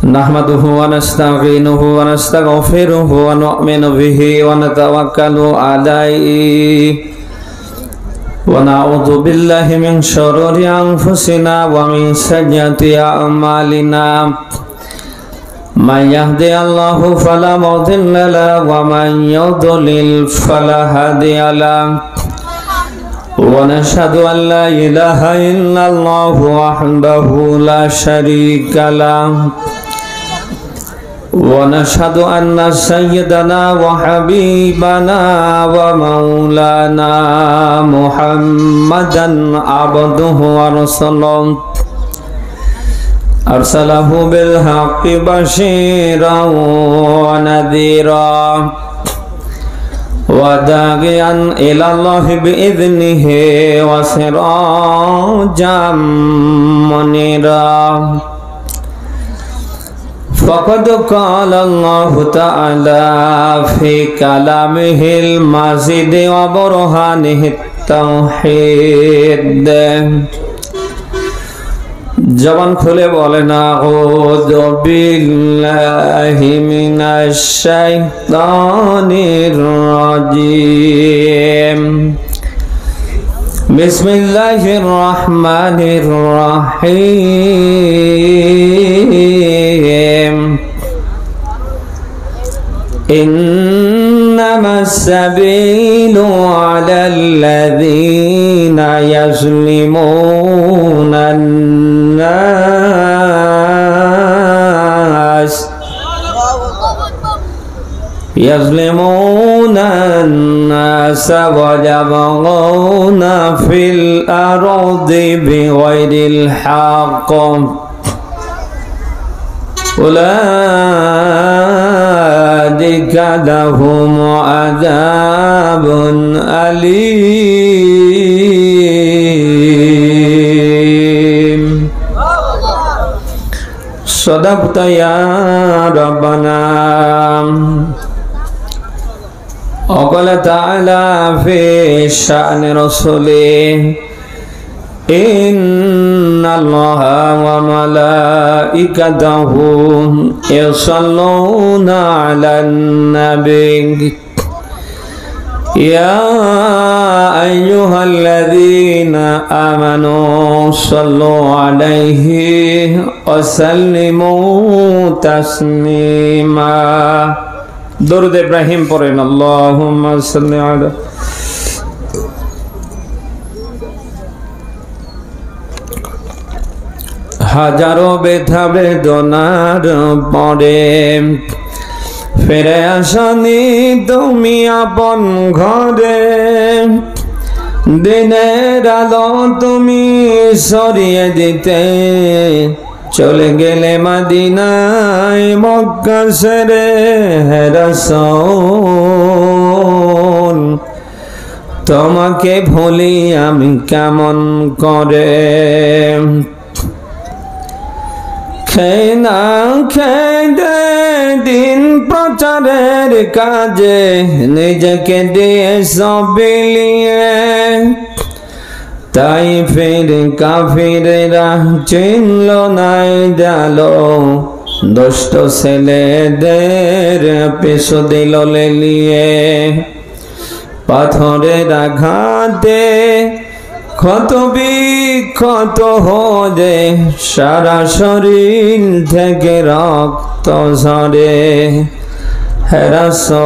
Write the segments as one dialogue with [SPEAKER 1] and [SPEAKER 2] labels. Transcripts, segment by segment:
[SPEAKER 1] نحمده ونستعينه ونستغفره ونؤمن به ونتوكل عليه ونعوذ بالله من شرور أنفسنا ومن سيئات أعمالنا من يهدي الله فلا مضل له ومن يضلل فلا هادي له ونشهد أن لا إله إلا الله وحده لا شريك له ونشهد أن سيدنا وحبيبنا ومولانا محمدا عبده ورسوله أرسله بالحق بشيرا ونذيرا وداعيا إلى الله بإذنه وسراجا منيرا فقد قال الله تعالى في كلامه المجيد وبرهانه التوحيد জবান খুলে বলেন আউযু বিল্লাহি মিনাশ শাইতানির রাজিম বিসমিল্লাহির রহমানির রহিম ইন্নামাস সাবিলু আলাল্লাযীনা ইয়াজলিমুনান يظلمون الناس ويبغون في الأرض بغير الحق أولئك لهم عذاب أليم صدقت يا ربنا وقال تعالى في شأن رسوله إن الله وملائكته يصلون على النبي يا أيها الذين آمنوا صلوا عليه وسلموا تسليما দরুদ ইব্রাহিম পড়েন আল্লাহুম্মা সাল্লি আলা হাজারো ব্যথা বেদনার পরে ফিরে আসনি তুমি আপন ঘরে দিনের আলো তুমি সরিয়ে দিতে চলে গেলে মদিনায় মক্কা ছেড়ে হে রাসূল তোমাকে ভুলি আমি কেমন করে খেয়ে না খেয়ে দিন প্রচারের কাজে নিজেকে দিয়ে সব বিলিয়ে তাই ফির কাফিরেরা চিনল নাই জালো দুষ্ট ছেলেদের পিছু দিল লেলিয়ে পাথরের আঘাতে ক্ষত বিক্ষত হয়ে সারা শরীর থেকে রক্ত ঝরে হে রাসূল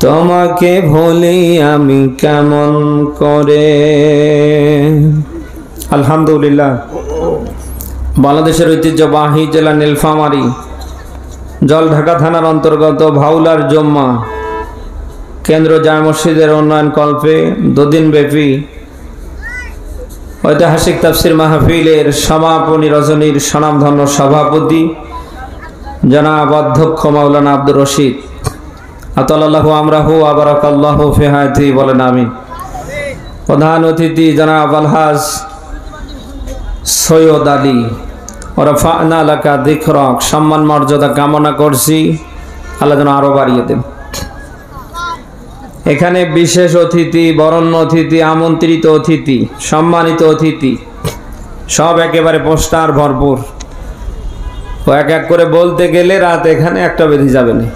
[SPEAKER 1] তোমাকে ভুলি আমি কেমন করে। আলহামদুলিল্লাহ, বাংলাদেশের ঐতিহ্যবাহী জেলা নীলফামারী জলঢাকা থানার অন্তর্গত ভাউলার জম্মা কেন্দ্র জামে মসজিদের উন্নয়ন কল্পে দুদিনব্যাপী ঐতিহাসিক তাফসির মাহফিলের সমাপনী রজনীর স্বনামধন্য সভাপতি জনাব অধ্যক্ষ মাওলানা আব্দুর রশিদ আতাল্লাহু আমরাহু ওয়া বারাকাল্লাহু ফি হায়াতি বলেন আমিন। প্রধান অতিথি জনাব আলহাজ সৈয়দ আলী ওয়া রাফা'না লাকা যিকরাক, সম্মান মর্যাদা কামনা করছি আল্লাহ যেন আরো বাড়িয়ে দেন। এখানে বিশেষ অতিথি, বরণ্য অতিথি, আমন্ত্রিত অতিথি, সম্মানিত অতিথি সব একেবারে পোস্টার ভরপুর। ও এক এক করে বলতে গেলে রাত এখানে একটা বেঁধে যাবে না।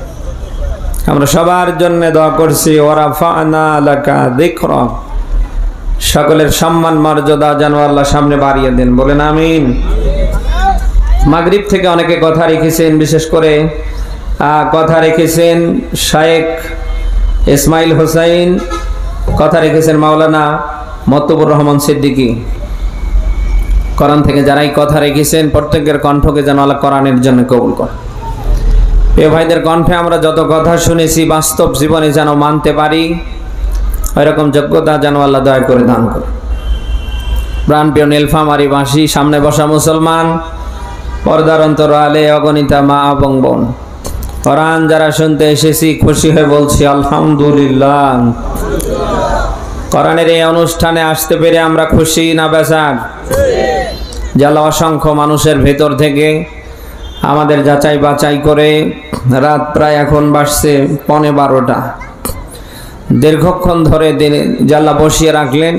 [SPEAKER 1] আমরা সবার জন্য দোয়া করছি, ওয়ারাফা'না লাকা যিকরাক, সকলের সম্মান মর্যাদা যেন আল্লাহ সামনে বাড়িয়ে দেন, বলেন আমিন। মাগরিব থেকে অনেকে কথা রেখেছেন, বিশেষ করে কথা রেখেছেন শায়েখ ইসমাইল হোসাইন, কথা রেখেছেন মাওলানা মতবুর রহমান সিদ্দিকী। কোরআন থেকে যারাই কথা রেখেছেন প্রত্যেকের কণ্ঠকে যেন আল্লাহ কোরআনের জন্য কবুল করে। এ ভাইদের কণ্ঠে আমরা যত কথা শুনেছি বাস্তব জীবনে যেন মানতে পারি, ওইরকম যোগ্যতা যেন আল্লাহ দয়া করে দান করে। প্রাণপ্রিয় নীলফামারীবাসী, সামনে বসা মুসলমান, পর্দার অন্তরালে অগণিতা মা এবং বোন, কোরআন যারা শুনতে এসেছি খুশি হয়ে বলছি আলহামদুলিল্লাহ। কোরআনের এই অনুষ্ঠানে আসতে পেরে আমরা খুশি না বেজার? যে আল্লাহ অসংখ্য মানুষের ভেতর থেকে আমাদের যাচাই বাছাই করে রাত প্রায় এখন বাজছে 11:15, দীর্ঘক্ষণ ধরে দিনে যে আল্লাহ বসিয়ে রাখলেন,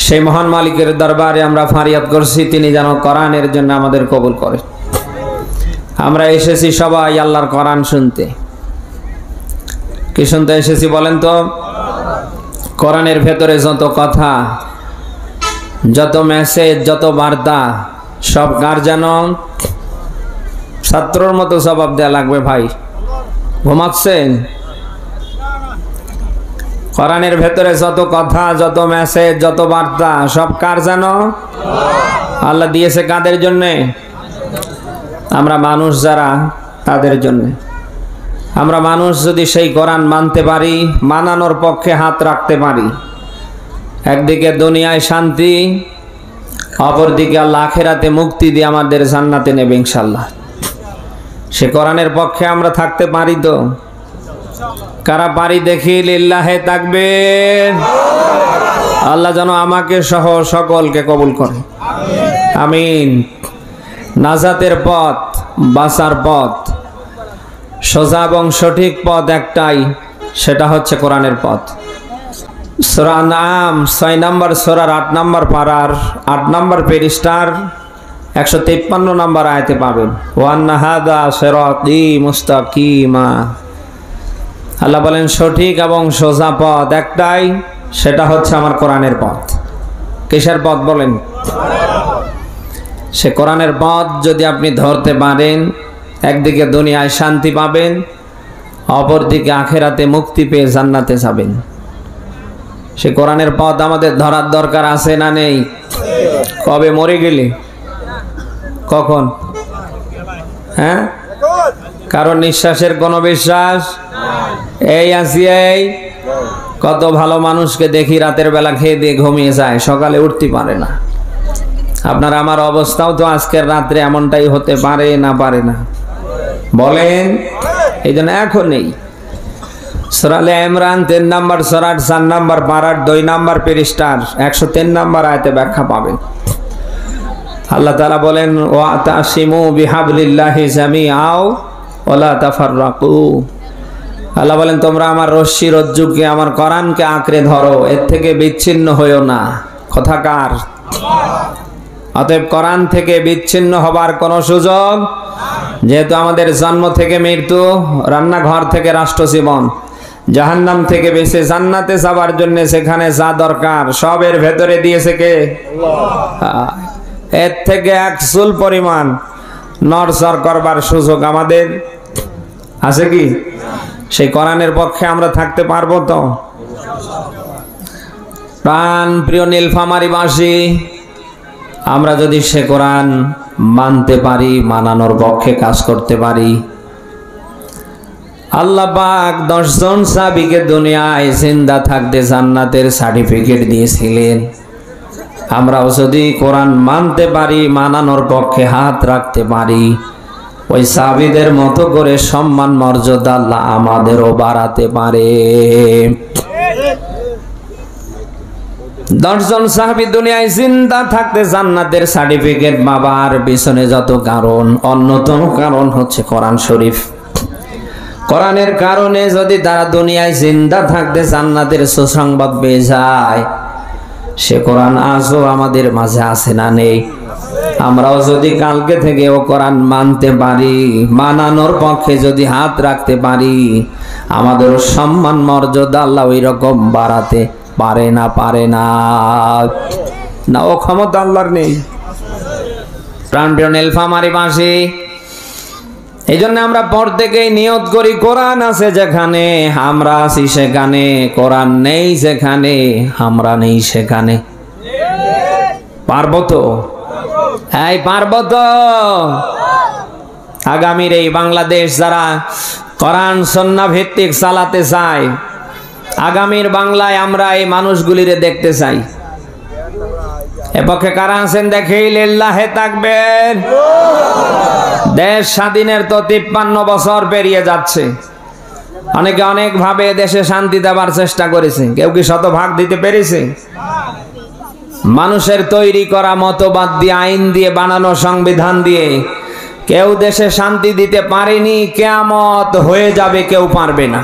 [SPEAKER 1] সেই মহান মালিকের দরবারে আমরা ফারিয়াদ করছি তিনি যেন কোরআনের জন্য আমাদের কবুল করে। আমরা এসেছি সবাই আল্লাহর কোরআন শুনতে। কি শুনতে এসেছি বলেন তো? কোরআনের ভেতরে যত কথা, যত মেসেজ, যত বার্তা, সব কার যেন? ছাত্রর মতো জবাব দেয়া লাগবে ভাই, ঘুমাচ্ছেন? কোরআনের ভেতরে যত কথা, যত মেসেজ, যত বার্তা, সব কার যেন? আল্লাহ দিয়েছে কাদের জন্যে? আমরা মানুষ যারা, তাদের জন্য। আমরা মানুষ যদি সেই কোরআন মানতে পারি, মানানোর পক্ষে হাত রাখতে পারি, একদিকে দুনিয়ায় শান্তি, অপরদিকে আল্লাহ আখিরাতে মুক্তি দিয়ে আমাদের জান্নাতে নেবে ইনশাআল্লাহ। সে কোরআনের পক্ষে আমরা থাকতে পারি তো? কারা পারি দেখি লিল্লাহে তাকবীর। আল্লাহ যেন আমাকে সহ সকলকে কবুল করে, আমিন। নাজাতের পথ, বাঁচার পথ, সোজা এবং সঠিক পথ একটাই, সেটা হচ্ছে কোরআনের পথ। সূরা আনআম 6 নম্বর সূরার 8 নম্বর পারার 8 নম্বর পৃষ্ঠার 153 নম্বর আয়াতে পাবেন, ওয়ান্না হাযা সিরাতী মুস্তাকিমা। আল্লাহ বলেন সঠিক এবং সোজা পথ একটাই, সেটা হচ্ছে আমার কোরআনের পথ। কিসের পথ বলেন? সে কোরআনের পথ যদি আপনি ধরতে পারেন, একদিকে দুনিয়ায় শান্তি পাবেন, অপরদিকে আখিরাতে মুক্তি পেয়ে জান্নাতে যাবেন। সে কোরআনের পথ আমাদের ধরার দরকার আছে না নেই? কবে মরে গেলে? কখন? হ্যাঁ, কারণ নিঃশ্বাসের কোনো বিশ্বাস? এই আসি, এই কত ভালো মানুষকে দেখি রাতের বেলা খেয়ে দিয়ে ঘুমিয়ে যায়, সকালে উঠতে পারে না। আপনার আমার অবস্থাও তো আজকের রাত্রে এমনটাই হতে পারে না? পারে না? বলেন। এই জন্য এখন নেই। সূরা আলে ইমরান 3 নম্বর সূরার 4 নম্বর পারার 2 নম্বর পৃষ্ঠার 103 নম্বর আয়াতে ব্যাখ্যা পাবেন। আল্লাহ তাআলা বলেন, ওয়াতাসিমু বিহাবলিল্লাহি জামিআও ওয়ালা তাফাররাকু। আল্লাহ বলেন তোমরা আমার রশ্মি রজ্জুকে, আমার কোরআনকে আঁকড়ে ধরো, এর থেকে বিচ্ছিন্ন হইও না। কথা কার? অতএব কোরআন থেকে বিচ্ছিন্ন হবার কোনো সুযোগ, যেহেতু আমাদের জন্ম থেকে মৃত্যু, রান্নাঘর থেকে রাষ্ট্র জীবন, জাহান্নাম থেকে বেঁচে জান্নাতে যাবার জন্য সেখানে যা দরকার সবের ভেতরে দিয়েছে কে? এর থেকে এক চুল পরিমাণ নড়চড় করবার সুযোগ আমাদের আছে কি? সেই কোরআনের পক্ষে আমরা থাকতে পারবো তো? প্রাণ প্রিয় নীলফামারীবাসী, আমরা যদি সে কোরআন মানতে পারি, মানানোর পক্ষে কাজ করতে পারি, আল্লাহ পাক 10 জন সাহাবীকে দুনিয়ায় জিন্দা থাকতে জান্নাতের সার্টিফিকেট দিয়েছিলেন। আমরাও যদি কোরআন মানতে পারি, মানানোর পক্ষে হাত রাখতে পারি, ওই সাহাবীদের মতো করে সম্মান মর্যাদা আল্লাহ আমাদেরও বাড়াতে পারে। 10 জন সাহাবী দুনিয়ায় জিন্দা থাকতে জান্নাতের সার্টিফিকেট পাবার পিছনে যত কারণ, অন্যতম কারণ হচ্ছে কোরআন শরীফ। কোরআনের কারণে যদি তারা দুনিয়ায় জিন্দা থাকতে জান্নাতের সুসংবাদ পেয়ে যায়, সে কোরআন আজও আমাদের মাঝে আছে না নেই? আমরাও যদি কালকে থেকে ও কোরআন মানতে পারি, মানানোর পক্ষে যদি হাত রাখতে পারি, আমাদের সম্মান মর্যাদা আল্লাহ ওই রকম বাড়াতে পারে না? পারে না? না, ও ক্ষমতা আল্লাহর নেই। প্রাণপ্রিয় নীলফামারী বাসী, এই জন্য আমরা প্রত্যেকেই নিয়ত করি, কোরআন আছে যেখানে আমরা আছি সেখানে, কোরআন নেই যেখানে আমরা নেই সেখানে। পারবো তো? এই পারবো তো? আগামীর এই বাংলাদেশ যারা কোরআন সুন্নাহ ভিত্তিক চালাতে চায়, আগামীর বাংলায় আমরা এই মানুষগুলিরে দেখতে চাই। এপক্ষে কারা আছেন দেখেই লিল্লাহে তাকবীর। দেশ স্বাধীনের তো 53 বছর পেরিয়ে যাচ্ছে। অনেকে অনেক ভাবে দেশে শান্তি দেওয়ার চেষ্টা করেছে, কেউ কি শতভাগ দিতে পেরেছে? মানুষের তৈরি করা মতবাদ দিয়ে, আইন দিয়ে, বানানো সংবিধান দিয়ে কেউ দেশে শান্তি দিতে পারেনি। কিয়ামত হয়ে যাবে, কেউ পারবে না।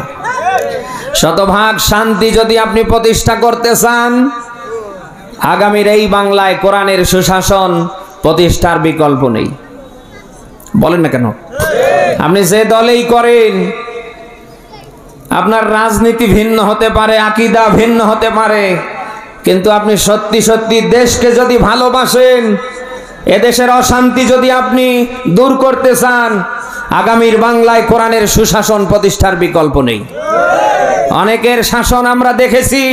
[SPEAKER 1] শতভাগ শান্তি যদি আপনি প্রতিষ্ঠা করতে চান, আগামীর এই বাংলায় কোরআনের সুশাসন প্রতিষ্ঠার বিকল্প নেই। বলেন না কেন? আপনি যে দলেই করেন, আপনার রাজনীতি ভিন্ন হতে পারে, আকীদা ভিন্ন হতে পারে, কিন্তু আপনি সত্যি সত্যি দেশকে যদি ভালোবাসেন, এদেশের অশান্তি যদি আপনি দূর করতে চান, আগামীর বাংলায় কোরআনের সুশাসন প্রতিষ্ঠার বিকল্প নেই। অনেকের শাসন আমরা দেখেছি,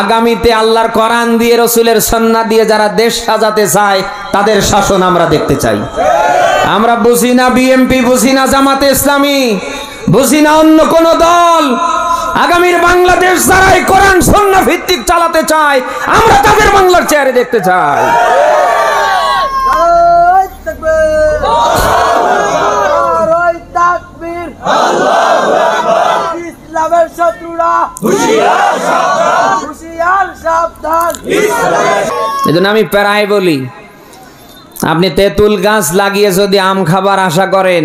[SPEAKER 1] আগামীতে আল্লাহর কোরআন দিয়ে, রসুলের সুন্নাহ দিয়ে যারা দেশ সাজাতে চায়, তাদের শাসন আমরা দেখতে চাই। আমরা বুঝি না বিএনপি, বুঝি না জামাতে ইসলামী, বুঝি না অন্য কোন দল। আগামীর বাংলাদেশ যারাই কোরআন সুন্নাহ ভিত্তিক চালাতে চায়, আমরা তাদের বাংলার চেহারা দেখতে চাই। এজন্য আমি প্রায় বলি, আপনি তেঁতুল গাছ লাগিয়ে যদি আম খাবার আশা করেন,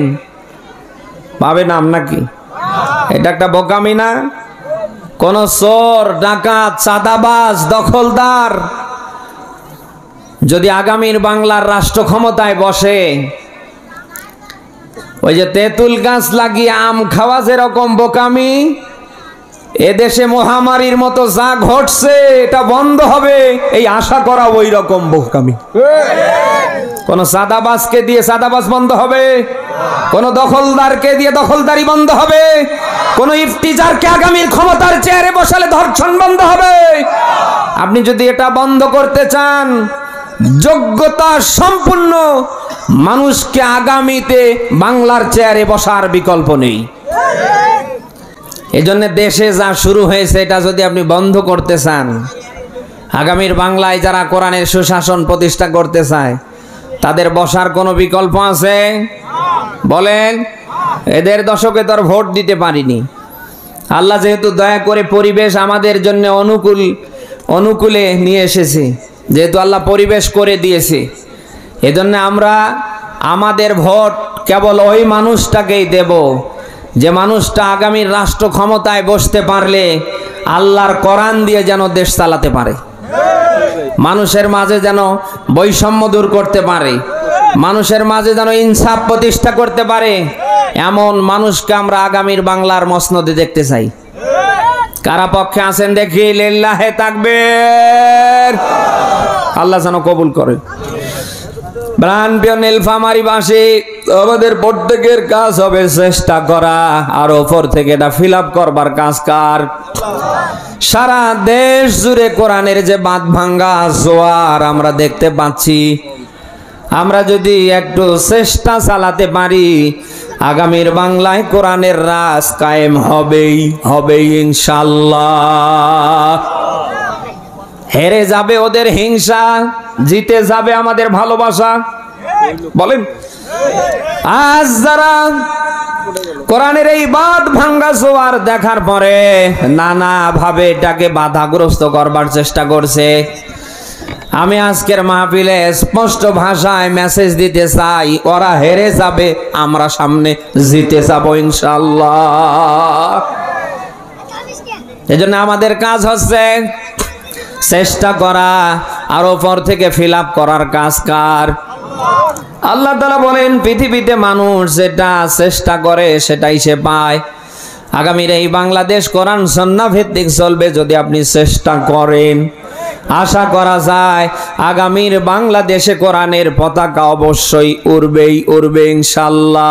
[SPEAKER 1] পাবেন আম নাকি? এটা একটা বোকামি না? কোন চোর, ডাকাত, চাঁদাবাজ, দখলদার যদি আগামীর বাংলার রাষ্ট্র ক্ষমতায় বসে, ওই যে তেঁতুল গাছ লাগিয়ে আম খাওয়া যেরকম বোকামি, এদেশে মহামারীর মতো যা ঘটছে এটা বন্ধ হবে এই আশা করা ওই রকম বোকামি। কোন চাঁদাবাজকে দিয়ে চাঁদাবাজ বন্ধ হবে? কোন দখলদারকে দিয়ে দখলদারি বন্ধ হবে? কোন ইফতিজারকে আগামীর ক্ষমতার চেয়ারে বসালে ধর্ষণ বন্ধ হবে? আপনি যদি এটা বন্ধ করতে চান, যোগ্যতা সম্পূর্ণ মানুষকে আগামীতে বাংলার চেয়ারে বসার বিকল্প নেই। এজন্য দেশে যা শুরু হয়েছে এটা যদি আপনি বন্ধ করতে চান, আগামীর বাংলায় যারা কোরআনের সুশাসন প্রতিষ্ঠা করতে চায়, তাদের বসার কোনো বিকল্প আছে? বলেন। এদের দশকে তো ভোট দিতে পারিনি। আল্লাহ যেহেতু দয়া করে পরিবেশ আমাদের জন্য অনুকূলে নিয়ে এসেছে, যেহেতু আল্লাহ পরিবেশ করে দিয়েছে, এজন্য আমরা আমাদের ভোট কেবল ওই মানুষটাকেই দেব যে মানুষটা আগামীর রাষ্ট্র ক্ষমতায় বসতে পারলে আল্লাহর কোরআন দিয়ে যেন দেশ চালাতে পারে, মানুষের মাঝে যেন বৈষম্য দূর করতে পারে, মানুষের মাঝে যেন ইনসাফ প্রতিষ্ঠা করতে পারে, এমন মানুষকে আমরা আগামীর বাংলার মসনদে দেখতে চাই। কারা পক্ষে আছেন দেখি লিল্লাহে তাকবীর। আল্লাহ যেন কবুল করে। প্রাণপ্রিয় নীলফামারী বাসী, আমাদের প্রত্যেকের কাজ হবে চেষ্টা করা, আর ওপর থেকে এটা ফিল আপ করবার কাজ কার? সারা দেশ জুড়ে কোরআনের যে বাঁধ ভাঙ্গা জোয়ার আমরা দেখতে পাচ্ছি, আমরা যদি একটু চেষ্টা চালাতে পারি, আগামীর বাংলায় কোরআনের রাজ কায়েম হবেই ইনশাআল্লাহ। হেরে যাবে ওদের হিংসা, জিতে যাবে আমাদের ভালোবাসা। বলেন, আজ যারা কোরআনের এই বাঁধ ভাঙ্গা জোয়ার দেখার পরে নানা ভাবে এটাকে বাধাগ্রস্ত করবার চেষ্টা করছে, আমি আজকের মাহফিলে স্পষ্ট ভাষায় মেসেজ দিতে চাই, ওরা হেরে যাবে, আমরা সামনে জিতে যাব ইনশাআল্লাহ। এজন্য আমাদের কাজ হচ্ছে চেষ্টা করা আর ওপর থেকে ফিল আপ করার কাজ কার? আল্লাহ তাআলা বলেন পৃথিবীতে মানুষ যেটা চেষ্টা করে সেটাই সে পায়। আগামীর এই বাংলাদেশ কোরআন সুন্নাহ ভিত্তিক চলবে যদি আপনি চেষ্টা করেন। আশা করা যায় আগামীর বাংলাদেশে কোরআনের পতাকা অবশ্যই উড়বে ইনশাআল্লাহ।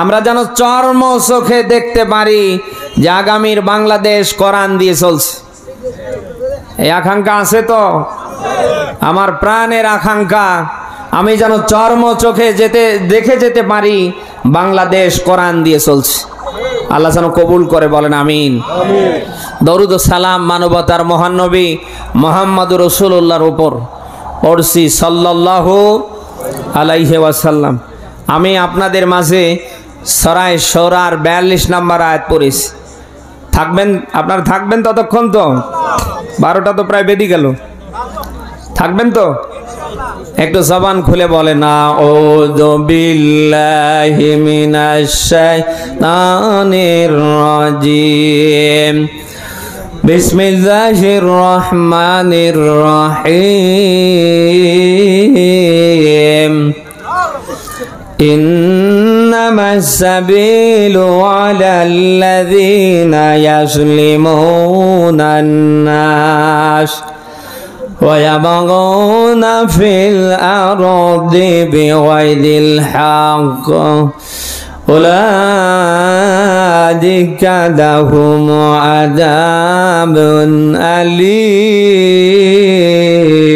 [SPEAKER 1] আমরা যেন চর্ম চোখে দেখতে পারি যে আগামীর বাংলাদেশ কোরআন দিয়ে চলছে। এই আকাঙ্ক্ষা আছে তো? আমার প্রাণের আকাঙ্ক্ষা আমি যেন চর্ম চোখে দেখে যেতে পারি বাংলাদেশ কোরআন দিয়ে চলছে। আল্লাহ যেন কবুল করে, বলেন আমিন। দরুদ ও সালাম মানবতার মহান নবী মুহাম্মদুর রাসূলুল্লাহর উপর পড়ছি সাল্লাল্লাহু আলাইহি ওয়াসাল্লাম। আমি আপনাদের মাঝে সূরা শুরার 42 নম্বর আয়াত পড়েছি। আপনারা থাকবেন ততক্ষণ তো? 12টা তো প্রায় বেজে গেল। থাকবেন তো? একটু জবান খুলে বলেন আউযু বিল্লাহি মিনাশ শাইতানির রাজিম বিসমিল্লাহির রহমানির রহিম ইন্নামাস সাবিলু আলাল্লাযীনা ইয়াজলিমুনান নাস ويبغون في الأرض بغير الحق أولئك لهم عذاب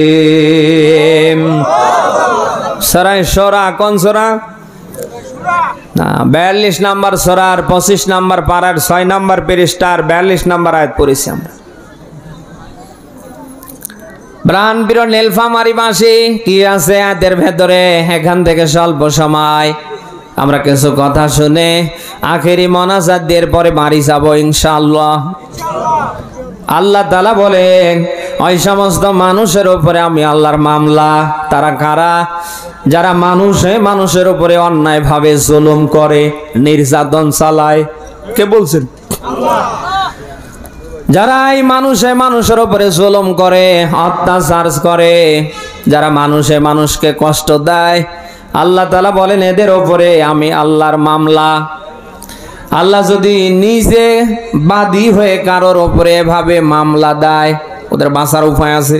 [SPEAKER 1] أليم। সূরা শুরা কোন সূরা? না, 42 নম্বর সূরার 25 নম্বর পারার 6 নম্বর পৃষ্ঠার 42 নম্বর আয়াত পড়েছি আমরা। প্রাণপ্রিয় নীলফামারীবাসী, কি আছে এদের ভেতরে? এখান থেকে স্বল্প সময় আমরা কিছু কথা শুনে আখেরি মোনাজাত দিয়ে পরে বাড়ি যাব ইনশাআল্লাহ। আল্লাহ তাআলা বলেন ওই সমস্ত মানুষের উপরে আমি আল্লাহর মামলা। তারা কারা? যারা মানুষের উপরে অন্যায়ভাবে জুলুম করে, নির্যাতন চালায়। কে বলছেন? আল্লাহ। যারা এই মানুষের উপরে জুলুম করে, অত্যাচার করে, যারা মানুষকে কষ্ট দেয়, আল্লাহ তাআলা বলেন এদের উপরে আমি আল্লাহর মামলা। আল্লাহ যদি নিজে বাদী হয়ে কারোর উপরে এভাবে মামলা দেয়, ওদের বাঁচার উপায় আছে?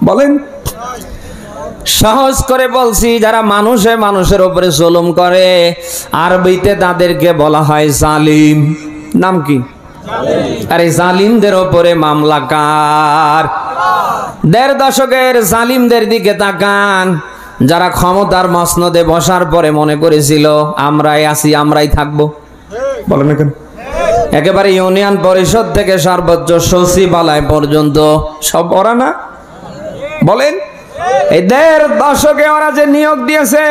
[SPEAKER 1] বলেন। সহজ করে বলছি, যারা মানুষের উপরে জুলুম করে, আরবিতে তাদেরকে বলা হয় জালিম। নাম কি? আরে জালিমদের উপরে মামলা কার? 1.5 দশকের জালিমদের দিকে তাকান, যারা ক্ষমতার মসনদে বসার পরে মনে করেছিল আমরাই আছি, আমরাই থাকবো। বলেন না কেন? একেবারে ইউনিয়ন পরিষদ থেকে সর্বোচ্চ সচিবালয় পর্যন্ত সব ওরা না? বলেন। এই 1.5 দশকে ওরা যে নিয়োগ দিয়েছে,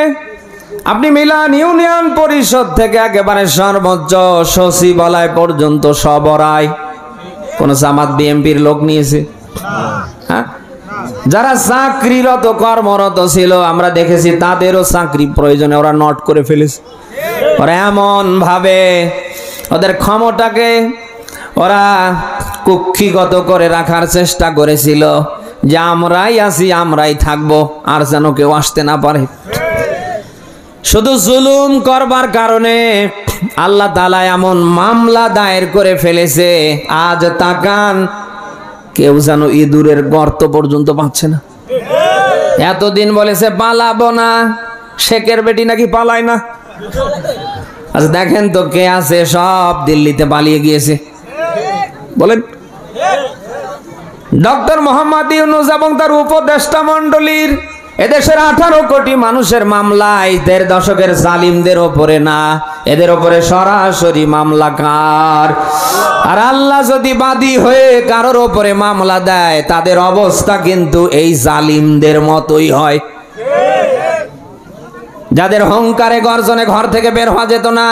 [SPEAKER 1] আপনি মিলান ইউনিয়ন পরিষদ থেকে একেবারে সর্বোচ্চ সচিবালয় পর্যন্ত সব ওরাই। কোন জামাত বিএমপির লোক নিয়েছে? হ্যাঁ। যারা চাকরিরত কর্মরত ছিল আমরা দেখেছি তাদেরও চাকরি প্রয়োজনে ওরা নট করে ফেলেছে। ওরা এমন ভাবে ওদের ক্ষমতাকে ওরা কুক্ষিগত করে রাখার চেষ্টা করেছিল যে আমরাই আছি, আমরাই থাকবো, আর যেন কেউ আসতে না পারে। শুধু জুলুম করবার কারণে আল্লাহ তাআলা এমন মামলা দায়ের করে ফেলেছে, আজ তাকান কেউ যেন ইঁদুরের গর্ত পর্যন্ত পাচ্ছে না। এতদিন বলেছে পালাবো না, শেখের বেটি নাকি পালায় না। আচ্ছা দেখেন তো কে আছে, সব দিল্লিতে পালিয়ে গিয়েছে। বলেন। ডক্টর মোহাম্মদ ইউনূস এবং তার উপদেষ্টা মণ্ডলীর এদেশের 18 কোটি মানুষের মামলায় 1.5 দশকের জালিমদের ওপরে না, এদের ওপরে সরাসরি মামলা কার? আর আল্লাহ যদি বাদী হয়ে কারোর ওপরে মামলা দেয়, তাদের অবস্থা কিন্তু এই জালিমদের মতোই হয়। যাদের অহংকারে গর্জনে ঘর থেকে বের হওয়া যেত না,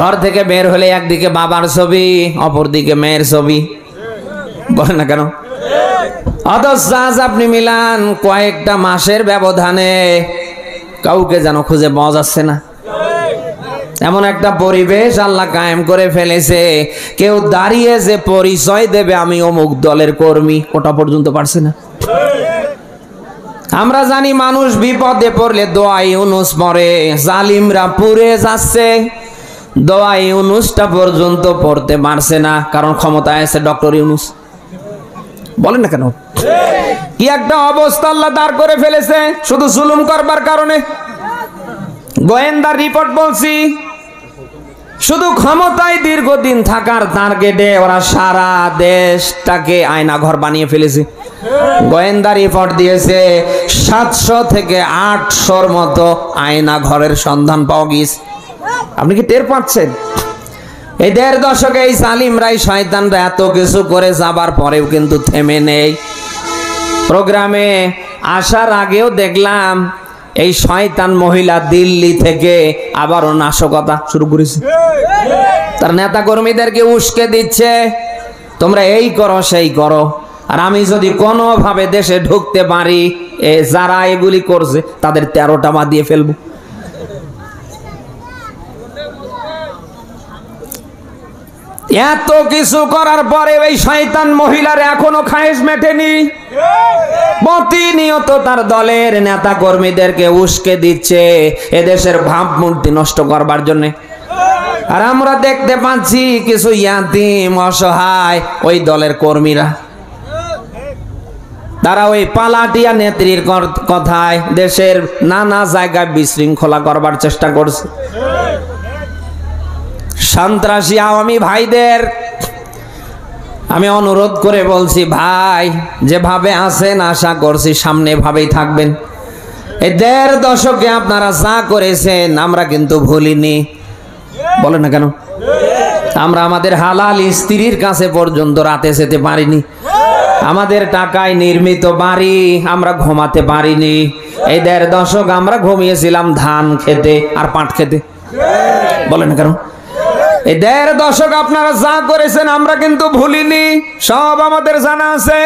[SPEAKER 1] ঘর থেকে বের হলে একদিকে বাবার ছবি, অপরদিকে মেয়ের ছবি। বলেন না কেন? অথচ আজ আপনি মিলান কয়েকটা মাসের ব্যবধানে কাউকে যেন খুঁজে পাওয়া যাচ্ছে না। এমন একটা পরিবেশ আল্লাহ কায়েম করে ফেলেছে, কেউ দাঁড়িয়ে যে পরিচয় দেবে আমি অমুক দলের কর্মী, ওটা পর্যন্ত পারছে না। আমরা জানি মানুষ বিপদে পড়লে দোয়া ইউনুস পড়ে, জালিমরা পুড়ে যাচ্ছে, দোয়া ইউনুসটা পর্যন্ত পড়তে পারছে না, কারণ ক্ষমতায় আছে ডক্টর ইউনুস। বলেন না কেন? কি একটা অবস্থা আল্লাহ দাঁড় করে ফেলেছে শুধু জুলুম করবার কারণে। গোয়েন্দার রিপোর্ট বলছি, শুধু ক্ষমতায় দীর্ঘদিন থাকার টার্গেটে ওরা সারা দেশটাকে আয়না ঘর বানিয়ে ফেলেছে। গোয়েন্দা রিপোর্ট দিয়েছে 700 থেকে 800-র মতো আয়না ঘরের সন্ধান পাওয়া গিয়েছে। আপনি কি টের পাচ্ছেন? এই 1.5 দশকে এই জালিমরাই শয়তানরা এত কিছু করে যাবার পরেও কিন্তু থেমে নেই। প্রোগ্রামে আসার আগেও দেখলাম এই শয়তান মহিলা দিল্লি থেকে আবারও নাশকতা শুরু করেছে, তার নেতা কর্মীদেরকে উস্কে দিচ্ছে, তোমরা এই করো সেই করো। আর আমি যদি কোনোভাবে দেশে ঢুকতে পারি, যারা এগুলি করছে তাদের 13টা বাদিয়ে ফেলবো। এত কিছু করার পরে এই শয়তান মহিলার এখনো খায়েশ মেটেনি। প্রতিনিয়ত তার দলের নেতা কর্মীদেরকে উস্কে দিচ্ছে এদেশের ভাবমূর্তি নষ্ট করবার জন্য। আর আমরা দেখতে পাচ্ছি কিছু ইয়াতিম অসহায় ওই দলের কর্মীরা, তারা ওই পালাটিয়া নেত্রীর কথায় দেশের নানা জায়গায় বিশৃঙ্খলা করবার চেষ্টা করছে। সন্ত্রাসী আওয়ামী ভাইদের আমি অনুরোধ করে বলছি, ভাই যেভাবে আছেন আশা করছি সামনে ভাবেই থাকবেন। এই 1.5 দশকে আপনারা যা করেছেন আমরা কিন্তু ভুলিনি। বলেন না কেন? আমরা আমাদের হালাল স্ত্রীর কাছে পর্যন্ত রাতে যেতে পারিনি, আমাদের টাকায় নির্মিত বাড়ি আমরা ঘুমাতে পারিনি। এই 1.5 দশক আমরা ঘুমিয়েছিলাম ধান খেতে আর পাট খেতে। বলেন না কেন? এই 1.5 দশক আপনারা যা করেছেন আমরা কিন্তু ভুলিনি, সব আমাদের জানা আছে।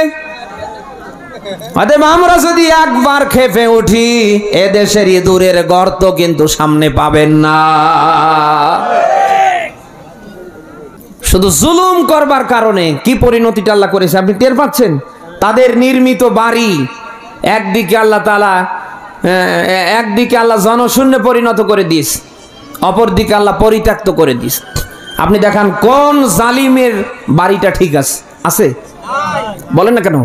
[SPEAKER 1] অতএব আমরা যদি একবার খেপে উঠি এদেশের ইঁদুরের গর্ত কিন্তু সামনে পাবেন না। শুধু জুলুম করবার কারণে কি পরিণতিটা আল্লাহ করেছে আপনি টের পাচ্ছেন? তাদের নির্মিত বাড়ি একদিকে আল্লাহ জনশূন্য পরিণত করে দিস, অপরদিকে আল্লাহ পরিত্যক্ত করে দিস। আপনি দেখান কোন জালিমের বাড়িটা ঠিক আছে? বলেন না কেন?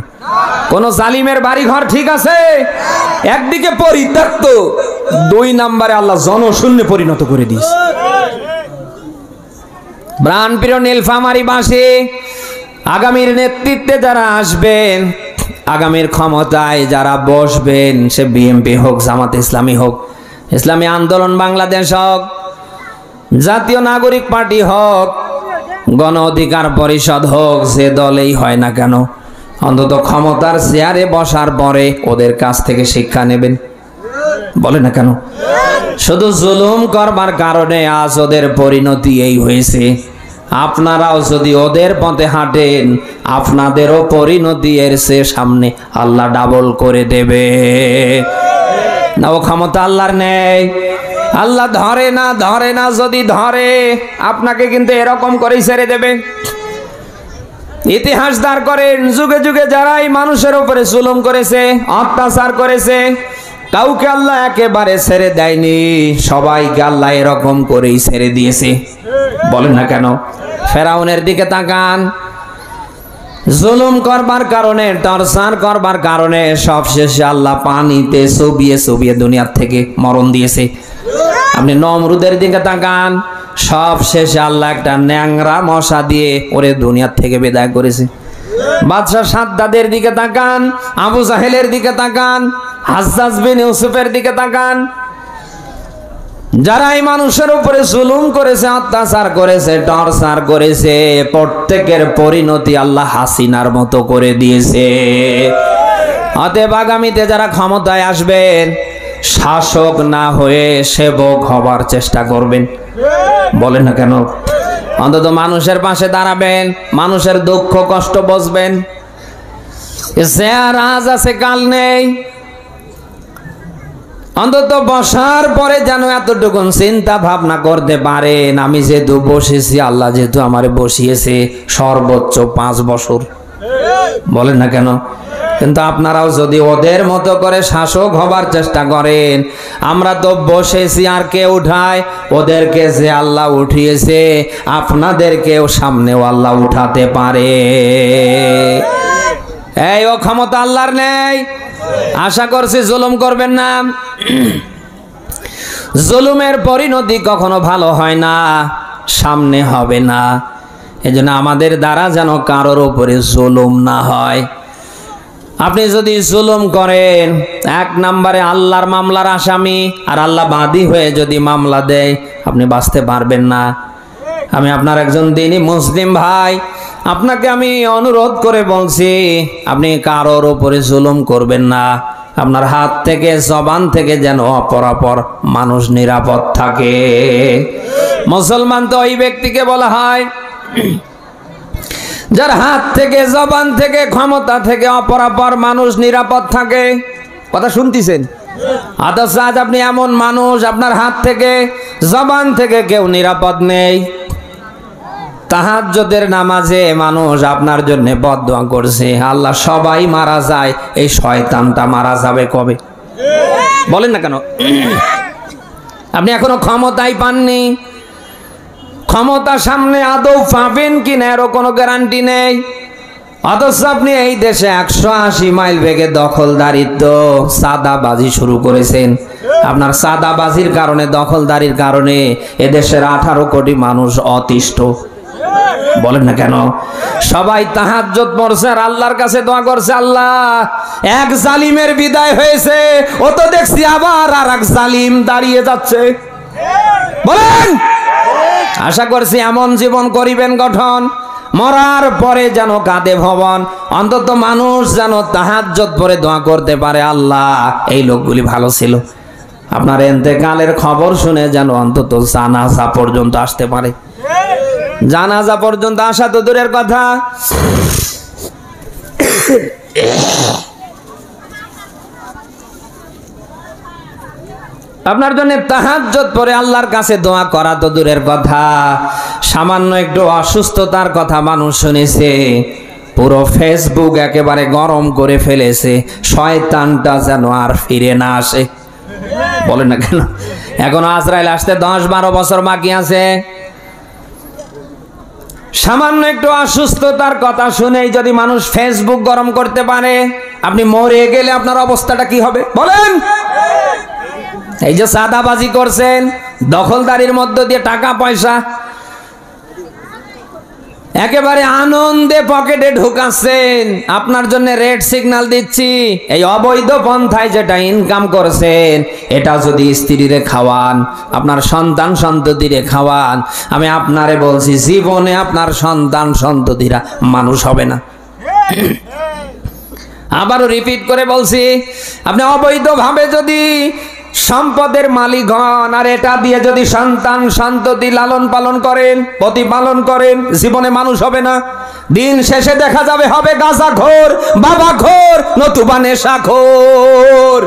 [SPEAKER 1] কোন জালিমের বাড়ি ঘর ঠিক আছে? একদিকে পরিত্যক্ত, 2 নম্বরে আল্লাহ জনশূন্য পরিণত করে দিস। প্রাণপ্রিয় নীলফামারীবাসী, আগামীর নেতৃত্বে যারা আসবেন, আগামীর ক্ষমতায় যারা বসবেন, সে বিএনপি হোক, জামাত ইসলামী হোক, ইসলামী আন্দোলন বাংলাদেশ হোক, জাতীয় নাগরিক পার্টি হোক, গণ অধিকার পরিষদ হোক, যে দলেই হয় না কেন, অন্তত ক্ষমতার চেয়ারে বসার পরে ওদের কাছ থেকে শিক্ষা নেবেন। বলে না কেন? শুধু জুলুম করবার কারণে আজ ওদের পরিণতি এই হয়েছে। আপনারাও যদি ওদের পথে হাঁটেন আপনাদেরও পরিণতি এর সে সামনে আল্লাহ ডাবল করে দেবে। না, ও ক্ষমতা আল্লাহর নেই। আল্লাহ ধরে না, যদি ধরে আপনাকে কিন্তু এরকম করেই ছেড়ে দেবে। ইতিহাস দাঁড় করেন, যুগে যুগে যারাই মানুষের উপরে জুলুম করেছে, অত্যাচার করেছে, কাউকে আল্লাহ একেবারে ছেড়ে দেয়নি, সবাইকে আল্লাহ এরকম করেই ছেড়ে দিয়েছে। বলেন না কেন? ফেরাউনের দিকে তাকান, জুলুম করবার কারণে, টর্চার করবার কারণে সবশেষে আল্লাহ পানিতে চুবিয়ে দুনিয়ার থেকে মরণ দিয়েছে। আপনি নমরুদের দিকে তাকান, সবশেষে আল্লাহ একটা ন্যাংরা মশা দিয়ে ওরে দুনিয়ার থেকে বিদায় করেছে। বাদশাহ সাদ্দাদের দিকে তাকান, আবু জাহেলের দিকে তাকান, হাজ্জাজ বিন ইউসুফের দিকে তাকান, যারা এই মানুষের উপরে জুলুম করেছে, অত্যাচার করেছে, টর্চার করেছে, প্রত্যেকের পরিণতি আল্লাহ হাসিনার মতো করে দিয়েছে। অতএব আগামীতে যারা ক্ষমতায় আসবেন, শাসক না হয়ে সেবক হবার চেষ্টা করবেন। বলেন না কেন? অন্তত মানুষের পাশে দাঁড়াবেন, মানুষের দুঃখ কষ্ট বুঝবেন। যে আর আজ আছে কাল নেই, অন্তত বসার পরে যেন এতটুকু চিন্তা ভাবনা করতে পারেন, আমি যেহেতু বসেছি, আল্লাহ যেহেতু আমারে বসিয়েছে সর্বোচ্চ 5 বছর, বলেন না কেন? কিন্তু আপনারাও যদি ওদের মতো করে শাসক হবার চেষ্টা করেন, আমরা তো বসেছি আর কে উঠায়? ওদেরকে যে আল্লাহ উঠিয়েছে, আপনাদেরকেও সামনেও আল্লাহ উঠাতে পারে। এই ও ক্ষমতা আল্লাহর নেই। আশা করছি জুলুম করবেন না। জুলুমের পরিণতি কখনো ভালো হয় না, সামনে হবে না। এজন্য আমাদের দ্বারা যেন কারোর উপরে জুলুম না হয়। আপনি যদি জুলুম করেন, 1 নম্বরে আল্লাহর মামলার আসামি, আর আল্লাহ বাদী হয়ে যদি মামলা দেয়, আপনি বাঁচতে পারবেন না। আমি আপনার একজন দ্বীনী মুসলিম ভাই, আপনাকে আমি অনুরোধ করে বলছি, আপনি কারোর উপরে জুলুম করবেন না। আপনার হাত থেকে, জবান থেকে যেন অপরাপর মানুষ নিরাপদ থাকে। মুসলমান তো ওই ব্যক্তিকে বলা হয় যার হাত থেকে, জবান থেকে, ক্ষমতা থেকে অপরাপর মানুষ নিরাপদ থাকে। কথা শুনতেছেন? অথচ আজ আপনি এমন মানুষ, আপনার হাত থেকে, জবান থেকে কেউ নিরাপদ নেই। তাহাজ্জুদের নামাজে মানুষ আপনার জন্য বদদোয়া করছে, আল্লাহ সবাই মারা যায়, এই শয়তানটা মারা যাবে কবে? বলেন না কেন? আপনি এখনো ক্ষমতাই পাননি। ক্ষমতা সামনে আদৌ পাবেন কিনা এরও কোনো গ্যারান্টি নেই। অথচ আপনি এই দেশে 180 মাইল বেগে দখলদারিত্ব, সাদাবাজি শুরু করেছেন। আপনার সাদাবাজির কারণে, দখলদারির কারণে এদেশের 18 কোটি মানুষ অতিষ্ঠ। বলেন না কেন? সবাই তাহাজ্জুদ পড়ছে আর আল্লাহর কাছে দোয়া করছে, আল্লাহ এক জালিমের বিদায় হয়েছে, ও তো দেখছি আবার আর এক জালিম দাঁড়িয়ে যাচ্ছে। বলেন, আশা করছি এমন জীবন করিবেন গঠন, মরার পরে যেন কাঁদে ভবন। অন্তত মানুষ যেন তাহাজ্জুদ পড়ে দোয়া করতে পারে, আল্লাহ এই লোকগুলি ভালো ছিল। আপনার ইন্তেকালের খবর শুনে যেন অন্তত জানাজা পর্যন্ত আসতে পারে। জানাজা পর্যন্ত আসা তো দূরের কথা, আপনার জন্য তাহাজ্জুদ পড়ে আল্লাহর কাছে দোয়া করা তো দূরের কথা, সামান্য একটু অসুস্থতার কথা মানুষ শুনেছে, পুরো ফেসবুক একেবারে গরম করে ফেলেছে, শয়তানটা যেন আর ফিরে না আসে। বলেন না কেন? এখন আজরাইল আসতে 10-12 বছর বাকি আছে। সামান্য একটু অসুস্থতার কথা শুনেই যদি মানুষ ফেসবুক গরম করতে পারে, আপনি মরে গেলে আপনার অবস্থাটা কি হবে বলেন? এই যে সাদাবাজি করছেন, দখলদারির মধ্য দিয়ে টাকা পয়সা একেবারে আনন্দে পকেটে ঢুকাচ্ছেন, আপনার জন্য রেড সিগন্যাল দিচ্ছি, এই অবৈধ পন্থায় যেটা ইনকাম করছেন, এটা যদি স্ত্রীরে খাওয়ান, আপনার সন্তান সন্ততিরে খাওয়ান, আমি আপনারে বলছি জীবনে আপনার সন্তান সন্ততিরা মানুষ হবে না। আবারও রিপিট করে বলছি, আপনি অবৈধভাবে যদি সম্পদের মালিক হন আর এটা দিয়ে যদি সন্তান সন্ততি লালন পালন করেন, প্রতিপালন করেন, জীবনে মানুষ হবে না। দিন শেষে দেখা যাবে হবে গাঁজাখোর, বাবাখোর, নতুবা নেশাখোর।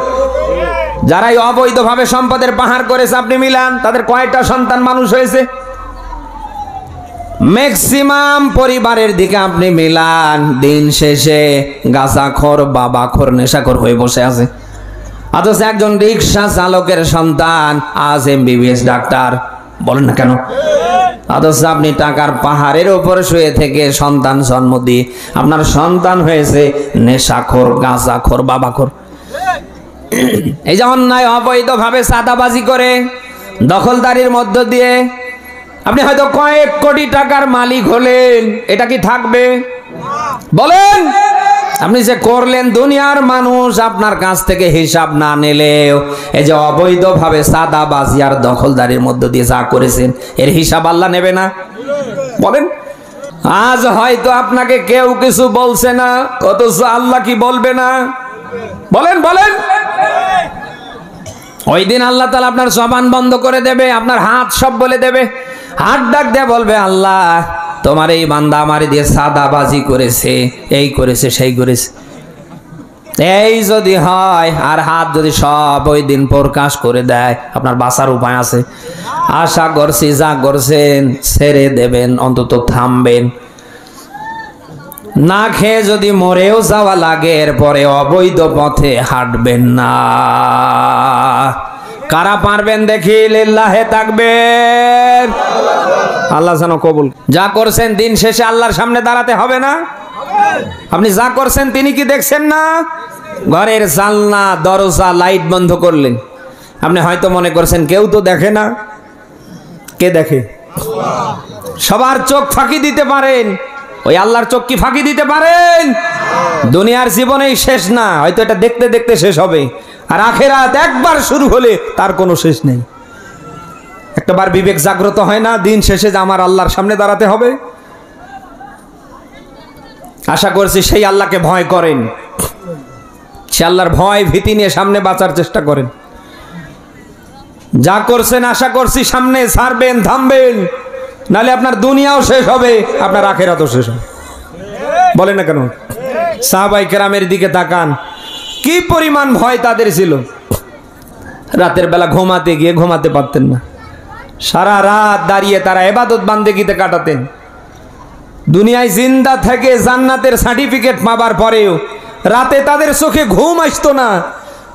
[SPEAKER 1] যারাই অবৈধভাবে সম্পদের পাহাড় করেছে আপনি মিলান, তাদের কয়টা সন্তান মানুষ হয়েছে? ম্যাক্সিমাম পরিবারের দিকে আপনি মিলান, দিন শেষে গাঁজাখোর, বাবাখোর, নেশাখোর হয়ে বসে আছে। অথচ একজন রিক্সা চালকের সন্তান আজ MBBS ডাক্তার। বলেন না কেন? অথচ আপনি টাকার পাহাড়ের উপর শুয়ে থেকে সন্তান জন্ম দিয়ে আপনার সন্তান হয়েছে নেশাখোর, গাঁজাখোর, বাবাখোর। এই যে অন্যায় অবৈধভাবে সাদাবাজি করে, দখলদারির মধ্য দিয়ে আপনি হয়তো কয়েক কোটি টাকার মালিক হলেন, এটা কি থাকবে বলেন? আপনি যে করলেন, দুনিয়ার মানুষ আপনার কাছ থেকে হিসাব না নিলেও এই যে অবৈধভাবে সাদাবাজি আর দখলদারির মধ্য দিয়ে যা করেছেন, এর হিসাব আল্লাহ নেবে না? বলেন। আজ হয়তো আপনাকে কেউ কিছু বলছে না, অথচ আল্লাহ কি বলবে না? বলেন বলেন। ওই দিন আল্লাহ তাআলা আপনার জবান বন্ধ করে দেবে, আপনার হাত সব বলে দেবে, হাত ডাক দিয়ে বলবে, আল্লাহ তোমার এই বান্দা আমারে দিয়ে সাদাবাজি করেছে, এই করেছে, সেই করেছে। এই যদি হয় আর হাত যদি সব ওই দিন প্রকাশ করে দেয়, আপনার বাঁচার উপায় আছে। আশা করছি যা করছেন ছেড়ে দেবেন, অন্তত থামবেন। না খেয়ে যদি মরেও যাওয়া লাগে এরপরে অবৈধ পথে হাঁটবেন না। কারা পারবেন দেখি লিল্লাহে তাকবীর। আল্লাহ যেন কবুল। যা করছেন দিন শেষে আল্লাহর সামনে দাঁড়াতে হবে না? আপনি যা করছেন তিনি কি দেখছেন না? ঘরের জানলা দরজা লাইট বন্ধ করলেন, আপনি হয়তো মনে করছেন কেউ তো দেখে না। কে দেখে? সবার চোখ ফাঁকি দিতে পারেন, ওই আল্লাহর চোখ কি ফাঁকি দিতে পারেন? দুনিয়ার জীবনেই শেষ না, হয়তো এটা দেখতে দেখতে শেষ হবে, আর আখেরাত একবার শুরু হলে তার কোনো শেষ নেই। একটাবার বিবেক জাগ্রত হয় না দিন শেষে যে আমার আল্লাহর সামনে দাঁড়াতে হবে? আশা করছি সেই আল্লাহকে ভয় করেন, সে আল্লাহর ভয় ভীতি নিয়ে সামনে বাঁচার চেষ্টা করেন। যা করছেন আশা করছি সামনে ছাড়বেন, থামবেন, নালে আপনার দুনিয়াও শেষ হবে, আপনার আখেরাতও শেষ হবে। বলেন না কেন? সাহাবায়ে কেরামের দিকে তাকান, কি পরিমাণ ভয় তাদের ছিল। রাতের বেলা ঘুমাতে গিয়ে ঘুমাতে পারতেন না, সারা রাত দাঁড়িয়ে তারা ইবাদত বান্দেগিতে কাটাতেন। দুনিয়ায় জিন্দা থেকে জান্নাতের সার্টিফিকেট পাবার পরেও রাতে তাদের চোখে ঘুম আসতো না,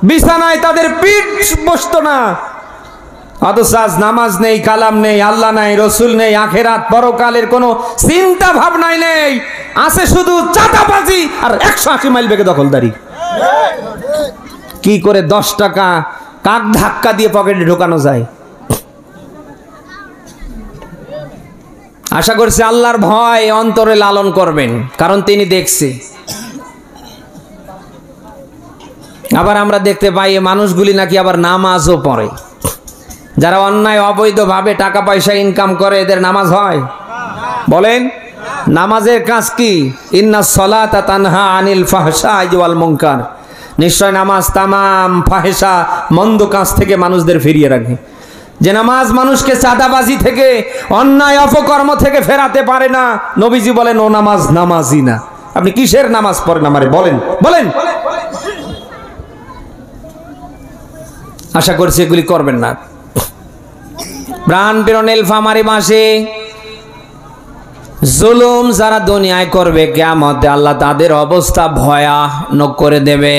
[SPEAKER 1] বিছানায় তাদের পিঠ বসতো না। অথচ আজ নামাজ নেই, কালাম নেই, আল্লাহ নাই, রসুল নেই, আখেরাত পরকালের কোনো চিন্তা ভাবনাই নেই, আছে শুধু চাঁদাবাজি আর 180 মাইল বেগে দখলদারি। কি করে 10 টাকা কাক ধাক্কা দিয়ে পকেটে ঢোকানো যায়। আশা করছি আল্লাহর ভয় অন্তরে লালন করবেন, কারণ তিনি দেখছে। আবার আমরা দেখতে পাই এই মানুষগুলি নাকি আবার নামাজও পড়ে। যারা অন্যায় অবৈধভাবে টাকা পয়সা ইনকাম করে এদের নামাজ হয়? বলেন, নামাজের কাজ কি? ইন্নাস সালাতা তানহা আনিল ফাহশাই ওয়াল মুনকার। নিশ্চয় নামাজ তামাম ফাহেসা মন্দ কাজ থেকে মানুষদের ফিরিয়ে রাখে। যে নামাজ মানুষকে চাঁদাবাজি থেকে অন্যায় অপকর্ম থেকে ফেরাতে পারে না, নবীজি বলেন ও নামাজ নামাজই না। আপনি কিসের নামাজ পড়েন আমারে বলেন? বলেন। আশা করছি এগুলি করবেন না। প্রাণ প্রেরণ নীলফামারী মাসে জুলুম যারা দুনিয়ায় করবে, কিয়ামতে আল্লাহ তাদের অবস্থা ভয়ানক করে দেবে।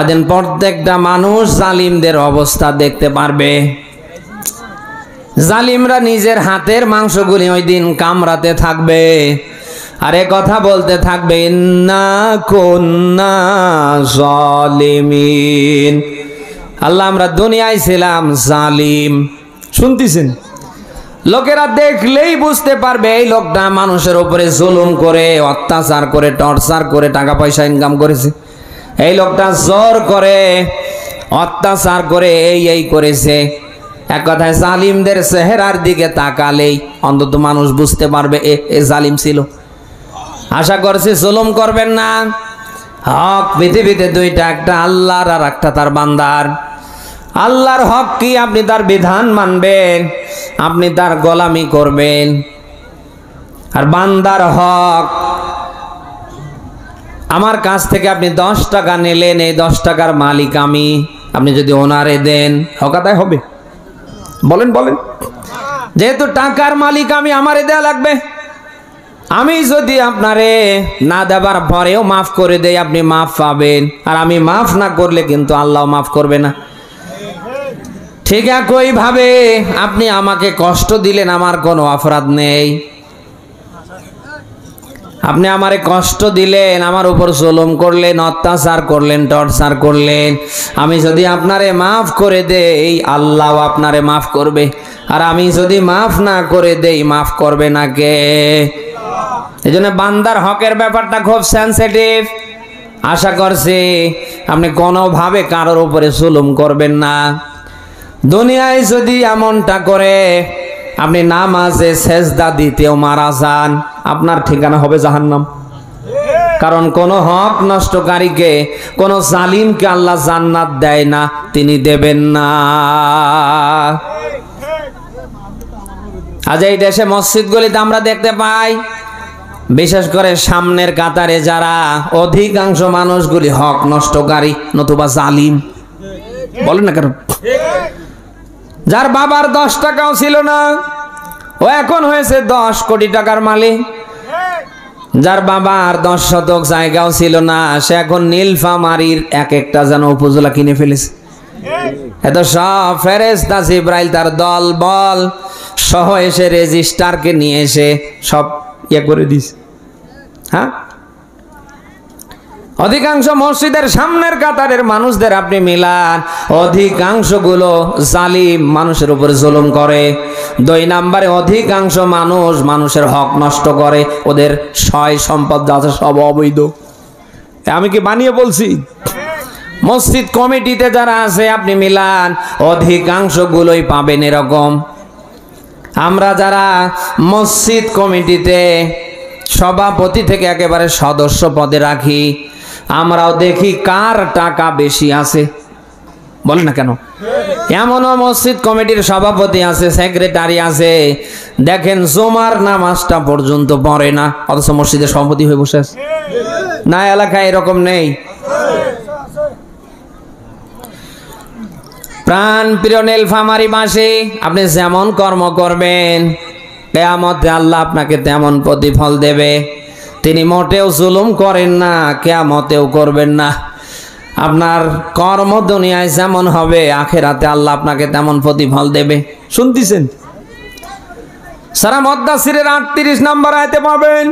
[SPEAKER 1] ওদিন প্রত্যেকটা মানুষ জালিমদের অবস্থা দেখতে পারবে। জালিমরা নিজের হাতের মাংসগুলি ওই দিন কামড়াতে থাকবে, আর এ কথা বলতে থাকবে, ইন্না কুন্না জালিমিন। আল্লাহ আমরা দুনিয়ায় ছিলাম জালিম। শুনতেছেন? লোকেরা দেখলেই বুঝতে পারবে এই লোকটা মানুষের উপরে জুলুম করে, অত্যাচার করে, টর্চার করে টাকা পয়সা ইনকাম করেছে। এই লোকটা জোর করে, অত্যাচার করে এই করেছে। এক কথায় জালিমদের চেহারার দিকে তাকালেই অন্তত মানুষ বুঝতে পারবে এ জালিম ছিল। আশা করছি জুলুম করবেন না। হক পৃথিবীতে দুইটা, একটা আল্লাহর আর একটা তার বান্দার। আল্লাহর হক কি? আপনি তার বিধান মানবেন, আপনি তার গোলামি করবেন। আর বান্দার হক, আমার কাছ থেকে আপনি 10 টাকা নিলেন, এই 10 টাকার মালিক আমি, আপনি যদি ওনারে দেন হক আদায় হবে? বলেন বলেন। যেহেতু টাকার মালিক আমি, আমারে দেয়া লাগবে। আমি যদি আপনারে না দেবার পরেও মাফ করে দেই, আপনি মাফ পাবেন, আর আমি মাফ না করলে কিন্তু আল্লাহ মাফ করবে না। ঠিক একইভাবে আপনি আমাকে কষ্ট দিলেন, আমার কোনো অপরাধ নেই। আপনি আমারে কষ্ট দিলেন, আমার উপর জুলুম করলেন, অত্যাচার করলেন, টর্চার করলেন, আমি যদি আপনারে মাফ করে দেই আল্লাহ আপনারে মাফ করবে, আর আমি যদি মাফ না করে দেই মাফ করবে না কে? এই জন্য বান্দার হকের ব্যাপারটা খুব সেন্সিটিভ। আশা করছি আপনি কোনোভাবে কারোর উপরে জুলুম করবেন না। দুনিয়ায় যদি এমনটা করে আপনি নামাজে সেজদা দিতেও মারা যান, আপনার ঠিকানা হবে জাহান্নাম। কারণ কোন হক নষ্টকারীকে, কোন জালিমকে আল্লাহ জান্নাত দেয় না, তিনি দেবেন না। আজ এই দেশে মসজিদগুলিতে আমরা দেখতে পাই বিশেষ করে সামনের কাতারে যারা, অধিকাংশ মানুষগুলি হক নষ্টকারী নতুবা জালিম। বলেন না কেন? যার বাবার 10 টাকাও ছিল না, ও এখন হয়েছে 10 কোটি টাকার মালিক। যার বাবার 10 শতক জায়গাও ছিল না, সে এখন নীলফামারীর এক একটা যেন উপজেলা কিনে ফেলেছে। এত সব ফেরেশতা জিবরাইল তার দল বল সহ এসে রেজিস্টারকে নিয়ে এসে সব ইয়ে করে দিছে। হ্যাঁ, অধিকাংশ মসজিদের সামনের কাতারের মানুষদের আপনি মিলান, অধিকাংশগুলো জালিম, মানুষের উপর জুলুম করে। 2 নম্বরে অধিকাংশ মানুষ মানুষের হক নষ্ট করে, ওদের সয় সম্পদ আছে সব অবৈধ। আমি কি বানিয়ে বলছি? মসজিদ কমিটিতে যারা আছে আপনি মিলান, অধিকাংশগুলোই পাবেন এরকম। আমরা যারা মসজিদ কমিটিতে সভাপতি থেকে একেবারে সদস্য পদে রাখি, আমরাও দেখি কার টাকা বেশি আছে। বলেন না কেন? এমনও মসজিদ কমিটির সভাপতি আছে, সেক্রেটারি আছে, দেখেন জুমার নামাজটা পর্যন্ত পড়ে না, অথচ মসজিদের সভাপতি হয়ে বসে আছে। না, এলাকায় এরকম নেই? প্রাণ প্রিয় নীলফামারীবাসী, আপনি যেমন কর্ম করবেন কিয়ামতে আল্লাহ আপনাকে তেমন প্রতিফল দেবে। তিনি মোটেও জুলুম করেন না, কিয়ামতেও করবেন না। আপনার কর্ম দুনিয়ায় যেমন হবে, আখিরাতে আল্লাহ আপনাকে তেমন প্রতিফল দেবে। শুনতেছেন? সূরা মুদ্দাসসিরের 38 নম্বর আয়াতে পাবেন,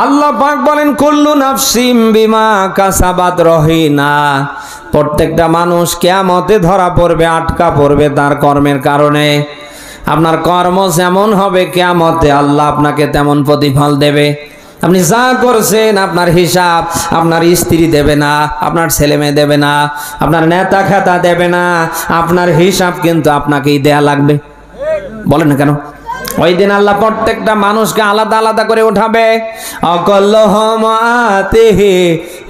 [SPEAKER 1] আল্লাহ পাক বলেন, কুল্লু নাফসিম বিমা কাসাবাত রহিনা। প্রত্যেকটা মানুষ কিয়ামতে ধরা পড়বে, আটকা পড়বে তার কর্মের কারণে। আপনার কর্ম যেমন হবে, কিয়ামতে আল্লাহ আপনাকে তেমন প্রতিফল দেবে। আপনি যা করছেন আপনার হিসাব আপনার স্ত্রী দেবে না, আপনার ছেলে মেয়ে দেবে না, আপনার নেতা খেতা দেবে না, আপনার হিসাব কিন্তু আপনাকেই দেয়া লাগবে। বলেন না কেন? ওই দিন আল্লাহ প্রত্যেকটা মানুষকে আলাদা আলাদা করে উঠাবে। অকল্লহুম আতিহি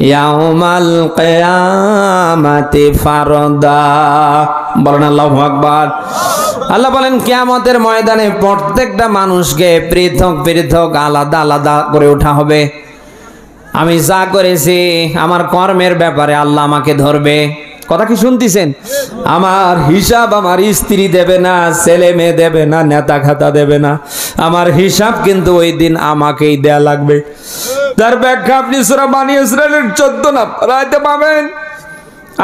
[SPEAKER 1] ইয়াউমাল কিয়ামাতি ফারদা। বলেন আল্লাহু আকবার। আল্লাহ বলেন, কিয়ামতের ময়দানে প্রত্যেকটা মানুষকে পৃথক পৃথক আলাদা আলাদা করে উঠা হবে। আমি যা করেছি আমার কর্মের ব্যাপারে আল্লাহ আমাকে ধরবে। কথা কি শুনতেছেন? আমার হিসাব আমার স্ত্রী দেবে না, ছেলে মেয়ে দেবে না, নেতা খাতা দেবে না, আমার হিসাব কিন্তু ওই দিন আমাকেই দেয়া লাগবে। তার ব্যাখ্যা আপনি সূরা বনী ইসরাঈলের 14 নম্বর আয়াতে পাবেন।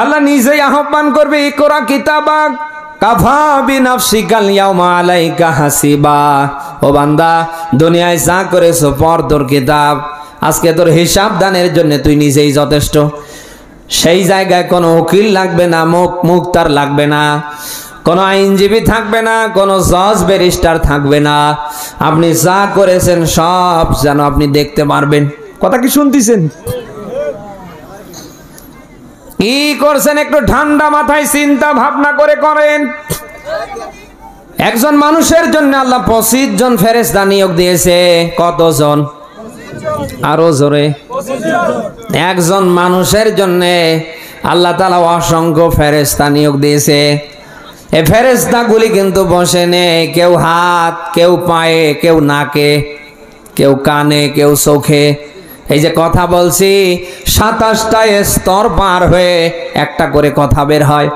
[SPEAKER 1] আল্লাহ নিজেই আহ্বান করবে, ইকরা কিতাবাক কাফা বিনাফসিকাল ইয়াউমা আলাইকা হাসিবা। ও বান্দা, দুনিয়ায় যা করেছো পড় তোর কিতাব, আজকে তোর হিসাব দানের জন্য তুই নিজেই যথেষ্ট। সেই জায়গায় কোনো উকিল লাগবে না, মুক্তার লাগবে না, কোনো আইনজীবী থাকবে না, কোনো জজ ব্যারিস্টার থাকবে না। আপনি যা করেছেন সব যেন আপনি দেখতে পারবেন। কথা কি শুনতেছেন? কি করছেন একটু ঠান্ডা মাথায় চিন্তা ভাবনা করে করেন। একজন মানুষের জন্য আল্লাহ 25 জন ফেরেশতা নিয়োগ দিয়েছে। কতজন? আরো জোরে। একজন মানুষের জন্য আল্লাহ তাআলা অসংখ্য ফেরেশতা নিয়োগ দিয়েছে। এই ফেরেশতাগুলি কিন্তু বসে নেই, কেউ হাত, কেউ পায়ে, কেউ নাকে, কেউ কানে, কেউ চোখে। এই যে কথা বলছি 27টা স্তর পার হয়ে একটা করে কথা বের হয়।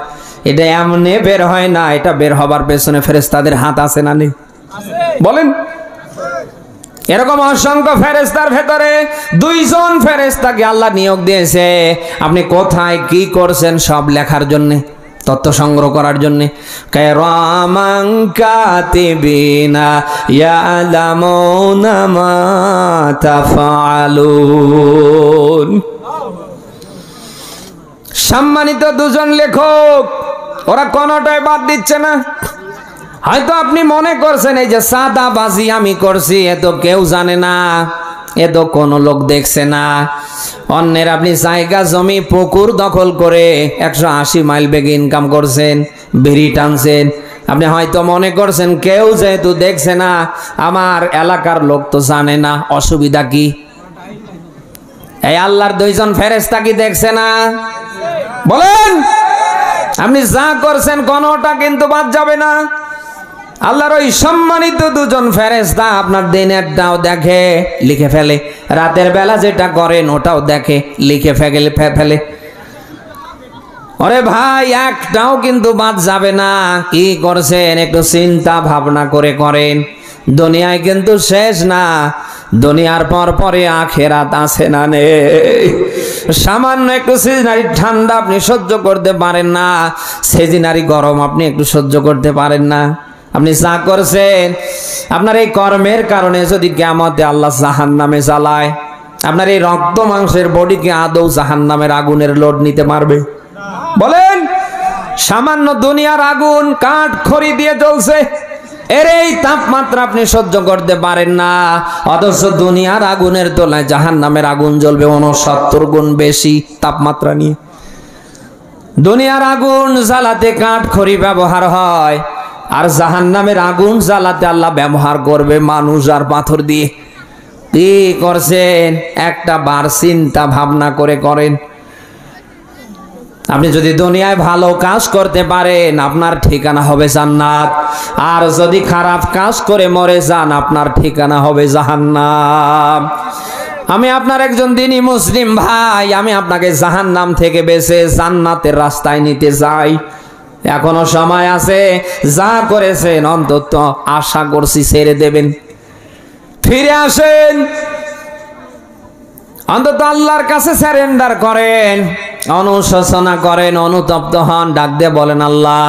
[SPEAKER 1] এটা এমনি বের হয় না, এটা বের হবার পেছনে ফেরেশতাদের হাত আছে না নেই? বলেন। এরকম অসংখ্য ফেরেশতার ভেতরে 2 জন ফেরেশতাকে আল্লাহ নিয়োগ দিয়েছে আপনি কোথায় কি করছেন সব লেখার জন্য, তথ্য সংগ্রহ করার জন্য। কিরামান কাতিবিনা ইয়ালামুনা মা তাফআলুন। সম্মানিত 2 জন লেখক, ওরা কোনটাই বাদ দিচ্ছে না। হয়তো আপনি মনে করছেন এই যে সাদাবাজি আমি করছি এ তো কেউ জানে না, এ তো কোনো লোক দেখছে না। অন্যের আপনি জায়গা জমি পুকুর দখল করে 180 মাইল বেগে ইনকাম করছেন, বিড়ি টানছেন। আপনি হয়তো মনে করছেন কেউ যেহেতু দেখছে না, আমার এলাকার লোক তো জানে না, অসুবিধা কি? এই আল্লাহর 2 জন ফেরেশতা কি দেখছে না? বলেন। আপনি যা করছেন কোনোটা কিন্তু বাদ যাবে না। আল্লাহর ওই সম্মানিত দুজন ফেরেশতা আপনার দিনেরটাও দেখে, লিখে ফেলে, রাতের বেলা যেটা করেন ওটাও দেখে, লিখে ফেলে। ওরে ভাই, একটাও কিন্তু বাদ যাবে না। কি করছেন একটু চিন্তা ভাবনা করে করেন। দুনিয়ায় কিন্তু শেষ না, দুনিয়ার পর পরে আখেরাত আছে না নেই। সামান্য একটু সিজনারি ঠান্ডা আপনি সহ্য করতে পারেন না, সিজনারি গরম আপনি একটু সহ্য করতে পারেন না। আপনি যা করছেন, আপনার এই কর্মের কারণে যদি কিয়ামতে আল্লাহ জাহান্নামে জ্বালায়, আপনার এই রক্ত মাংসের বডিকে আদৌ জাহান্নামের আগুনের লোড নিতে পারবে? বলেন। সামান্য দুনিয়ার আগুন কাঠ খড়ি দিয়ে জ্বলছে, এর এই তাপমাত্রা আপনি সহ্য করতে পারেন না, অথচ দুনিয়ার আগুনের তুলনায় জাহান্নামের আগুন জ্বলবে 69 গুণ বেশি তাপমাত্রা নিয়ে। দুনিয়ার আগুন জ্বালাতে কাঠ খড়ি ব্যবহার হয়, আর জাহান্নামের আগুন জ্বালাতে আল্লাহ ব্যবহার করবে মানুষ আর পাথর দিয়ে। কি করছেন একটা বার চিন্তা ভাবনা করে করেন। আপনি যদি দুনিয়ায় ভালো কাজ করতে পারেন, আপনার ঠিকানা হবে জান্নাত, আর যদি খারাপ কাজ করে মরে যান, আপনার ঠিকানা হবে জাহান্নাম। আমি আপনার একজন দিনী মুসলিম ভাই, আমি আপনাকে জাহান্নাম থেকে বেঁচে জান্নাতের রাস্তায় নিতে যাই। এখনো সময় আছে, যা করেছেন অন্তত আশা করছি ছেড়ে দেবেন, ফিরে আসেন, অন্তত আল্লাহর কাছে সারেন্ডার করেন, অনুশোচনা করেন, অনুতপ্ত হন, ডাক দিয়ে বলেন, আল্লাহ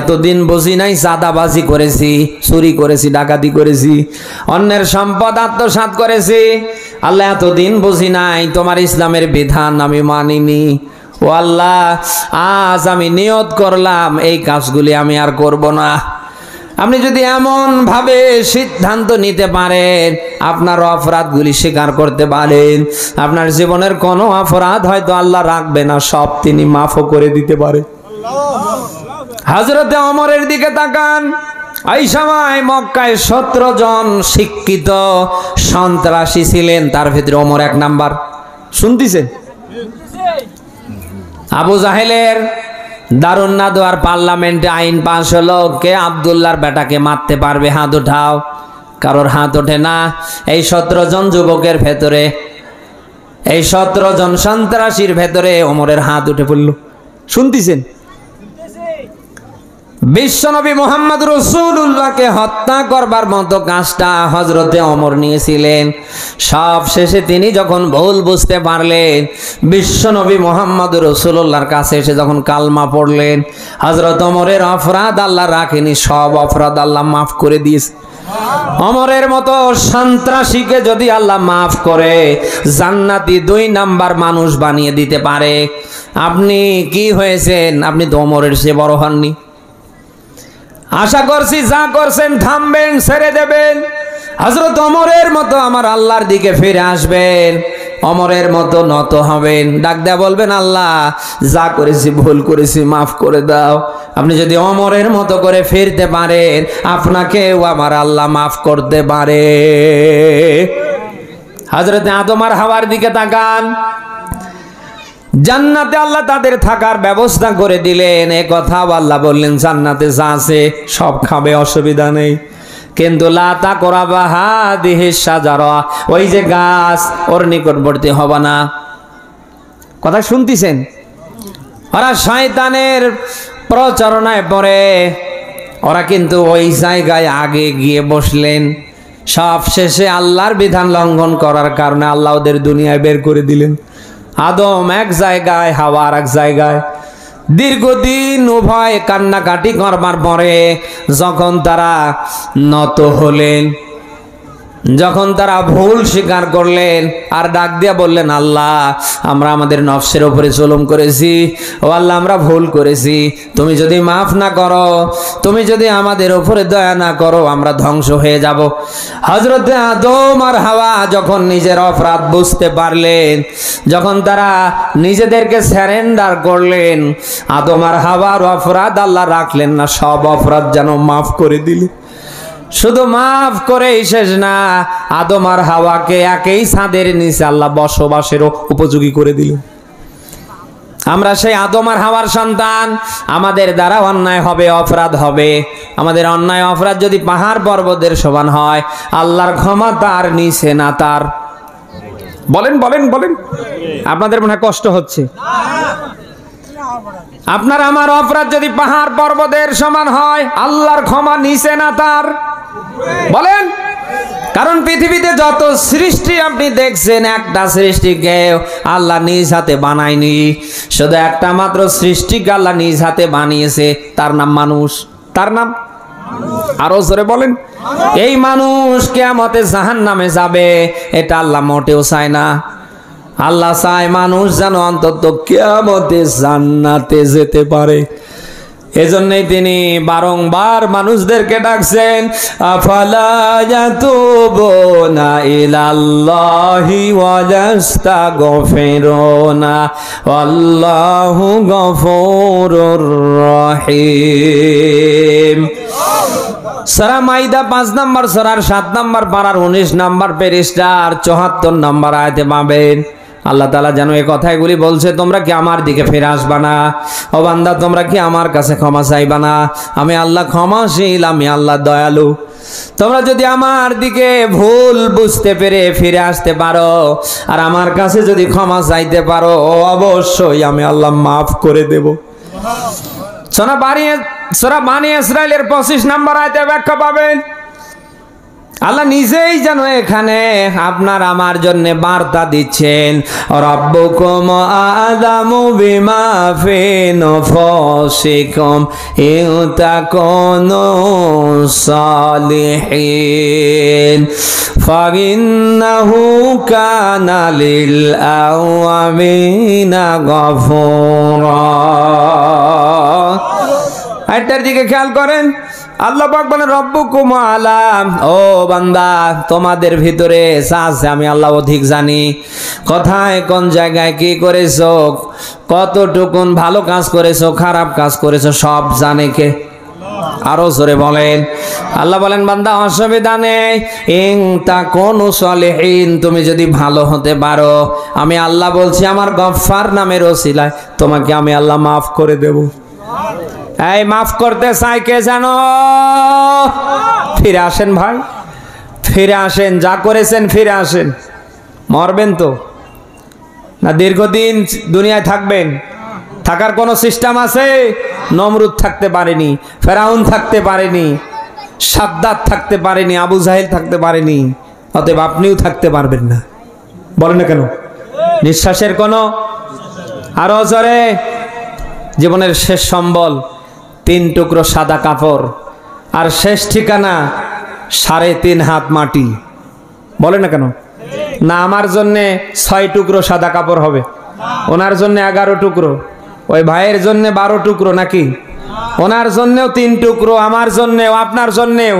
[SPEAKER 1] এতদিন বুঝি নাই চাঁদাবাজি করেছি, চুরি করেছি, ডাকাতি করেছি, অন্যের সম্পদ আত্মসাৎ করেছি। আল্লাহ এতদিন বুঝি নাই তোমার ইসলামের বিধান আমি মানিনি। ও আল্লাহ, আজ আমি নিয়ত করলাম এই কাজগুলি আমি আর করব না। আপনি যদি এমন ভাবে সিদ্ধান্ত নিতে পারেন, আপনার অপরাধগুলি স্বীকার করতে পারেন, আপনার জীবনের কোনো অপরাধ হয়তো আল্লাহ রাখবে না, সব তিনি মাফও করে দিতে পারে। হযরতে ওমরের দিকে তাকান। এই সময় মক্কায় 17 জন শিক্ষিত সন্ত্রাসী ছিলেন, তার ভিতরে ওমর 1 নাম্বার। শুনতেছেন? আবু জাহেলের দারুন নাদোয়ার পার্লামেন্টে আইন পাশ হলো, কে আব্দুল্লাহর বেটাকে মারতে পারবে, হাত উঠাও। কারোর হাত ওঠে না। এই 17 জন যুবকের ভেতরে, এই 17 জন সন্ত্রাসীর ভেতরে ওমরের হাত উঠে পড়ল। শুনতেছেন? বিশ্বনবী মুহাম্মদ রাসূলুল্লাহকে হত্যা করবার মতো কাজটা হযরতে ওমর নিয়েছিলেন। সব শেষে তিনি যখন ভুল বুঝতে পারলেন, বিশ্বনবী মুহাম্মদ রাসূলুল্লাহর কাছে এসে যখন কালমা পড়লেন, হযরত ওমরের অপরাধ আল্লাহ রাখেনি, সব অপরাধ আল্লাহ মাফ করে দিয়েছে। ওমরের মতো সন্ত্রাসীকে যদি আল্লাহ মাফ করে জান্নাতি 2 নাম্বার মানুষ বানিয়ে দিতে পারে, আপনি কি হয়েছেন? আপনি তো ওমরের চেয়ে বড় হননি। আশা করছি যা করছেন থামবেন, ছেড়ে দেবেন, হযরত ওমরের মতো আমার আল্লাহর দিকে ফিরে আসবেন, ওমরের মতো নত হবেন, ডাক দেয়া বলবেন, আল্লাহ যা করেছি ভুল করেছি মাফ করে দাও। আপনি যদি ওমরের মতো করে ফিরতে পারেন, আপনাকেও আমার আল্লাহ মাফ করতে পারে। হযরতে আদম আর হাওয়ার দিকে তাকান। জান্নাতে আল্লাহ তাদের থাকার ব্যবস্থা করে দিলেন, এ কথাও আল্লাহ বললেন জান্নাতে যা আছে সব খাবে, অসুবিধা নেই, কিন্তু লা তাকরাবা হাদিহি শাজারা, ওই যে গাছ ওর নিকটবর্তী হবে না। কথা শুনতেছেন? ওরা শয়তানের প্রচারণায় পড়ে, ওরা কিন্তু ওই জায়গায় আগে গিয়ে বসলেন। সব শেষে আল্লাহর বিধান লঙ্ঘন করার কারণে আল্লাহ ওদের দুনিয়ায় বের করে দিলেন। আদম এক জায়গায়, হাওয়া আর এক জায়গায়। দীর্ঘদিন উভয় কান্নাকাটি করবার পরে যখন তারা নত হলেন, যখন তারা ভুল স্বীকার করলেন আর ডাক দিয়া বললেন, আল্লাহ আমরা আমাদের নফসের উপরে জুলুম করেছি, ও আল্লাহ আমরা ভুল করেছি, তুমি যদি মাফ না করো, তুমি যদি আমাদের উপরে দয়া না করো, আমরা ধ্বংস হয়ে যাব। হযরতে আদম আর হাওয়া যখন নিজের অপরাধ বুঝতে পারলেন, যখন তারা নিজেদেরকে সারেন্ডার করলেন, আদম আর হাওয়ার অপরাধ আল্লাহ রাখলেন না, সব অপরাধ যেন মাফ করে দিলেন। শুধু মাফ করেই শেষ না, আদম আর হাওয়াকে একই ছাদের নিচে আল্লাহ বসবাসেরও উপযোগী করে দিলেন। আমরা সেই আদম আর হাওয়ার সন্তান। আমাদের দ্বারা অন্যায় হবে, অপরাধ হবে। আমাদের অন্যায় অপরাধ যদি পাহাড় পর্বতের সমান হয়, আল্লাহর ক্ষমা তার নিচে না তার? বলেন বলেন বলেন, আপনাদের মনে হয় কষ্ট হচ্ছে। আপনার আমার অপরাধ যদি পাহাড় পর্বতের সমান হয়, আল্লাহর ক্ষমা নিচে না তার? বলেন। কারণ পৃথিবীতে যত সৃষ্টি আপনি দেখছেন, একটা সৃষ্টিকে আল্লাহ নিজ হাতে বানায়নি। শুধু একটা মাত্র সৃষ্টিকে আল্লাহ নিজ হাতে বানিয়েছে, তার নাম মানুষ। তার নাম আরো জোরে বলেন। এই মানুষ কিয়ামতে জাহান্নামে যাবে, এটা আল্লাহ মোটেও চায় না। আল্লাহ চায় মানুষ যেন অন্তত কিয়ামতে জান্নাতে যেতে পারে। এজন্যই তিনি বারংবার মানুষদেরকে ডাকছেন, আফালা ইয়াতুবুনা ইলাল্লাহি ওয়া ইয়াস্তাগফিরুনা আল্লাহু গফুরুর রহিম। সূরা মাইদা 5 নম্বর সূরার 7 নম্বর পারার 19 নম্বর পৃষ্ঠার 74 নম্বর আয়াতে পাবেন। আল্লাহ তাআলা যেন এই কথাগুলি বলছে, তোমরা কি আমার দিকে ফিরে আসবা না? ও বান্দা, তোমরা কি আমার কাছে ক্ষমা চাইবা না? আমি আল্লাহ ক্ষমাশীল, আমি আল্লাহ দয়ালু। তোমরা যদি আমার দিকে ভুল বুঝতে পেরে ফিরে আসতে পারো আর আমার কাছে যদি ক্ষমা চাইতে পারো, অবশ্যই আমি আল্লাহ মাফ করে দেব। সূরা বানী ইসরাঈলের 25 নম্বর আয়াতে ব্যাখ্যা পাবেন। আল্লাহ নিজেই যেন এখানে আপনার আমার জন্য বার্তা দিচ্ছেন, রাব্বুকুম আ'লামু বিমা ফি নুফুসিকুম ইনতাকুনু সালিহিন ফাইন্নাহু কানা লিল আওয়ামিনা গফুরা। এটার দিকে খেয়াল করেন। আল্লাহ পাক বলেন, রব্বুকুম আ'লাম, ও বান্দা তোমাদের ভিতরে যা আছে আমি আল্লাহ অধিক জানি। কোথায় কোন জায়গায় কি করেছো, কতটুকুন ভালো কাজ করেছো, খারাপ কাজ করেছো, সব জানে কে? আরো জোরে বলেন। আল্লাহ বলেন, বান্দা অসুবিধা নেই, ইন তাকুনু সালিহিন, তুমি যদি ভালো হতে পারো, আমি আল্লাহ বলছি আমার গফফার নামের ওসিলায় তোমাকে আমি আল্লাহ মাফ করে দেব। এই মাফ করতে চাই কে জানো? ফিরে আসেন ভাই, ফিরে আসেন। যা করেছেন ফিরে আসেন। মরবেন তো না দীর্ঘদিন দুনিয়ায় থাকবেন? থাকার কোনো সিস্টেম আছে? নমরুদ থাকতে পারেনি, ফেরাউন থাকতে পারেনি, সাদ্দাত থাকতে পারেনি, আবু জাহেল থাকতে পারেনি, অতএব আপনিও থাকতে পারবেন না। বলেন না কেন? নিঃশ্বাসের কোনো আরো জোরে। জীবনের শেষ সম্বল 3 টুকরো সাদা কাপড়, আর শেষ ঠিকানা 3.5 হাত মাটি। বলে না কেন? না আমার জন্যে 6 টুকরো সাদা কাপড় হবে, ওনার জন্য 11 টুকরো, ওই ভাইয়ের জন্য 12 টুকরো, নাকি? ওনার জন্যেও 3 টুকরো, আমার জন্যেও, আপনার জন্যেও।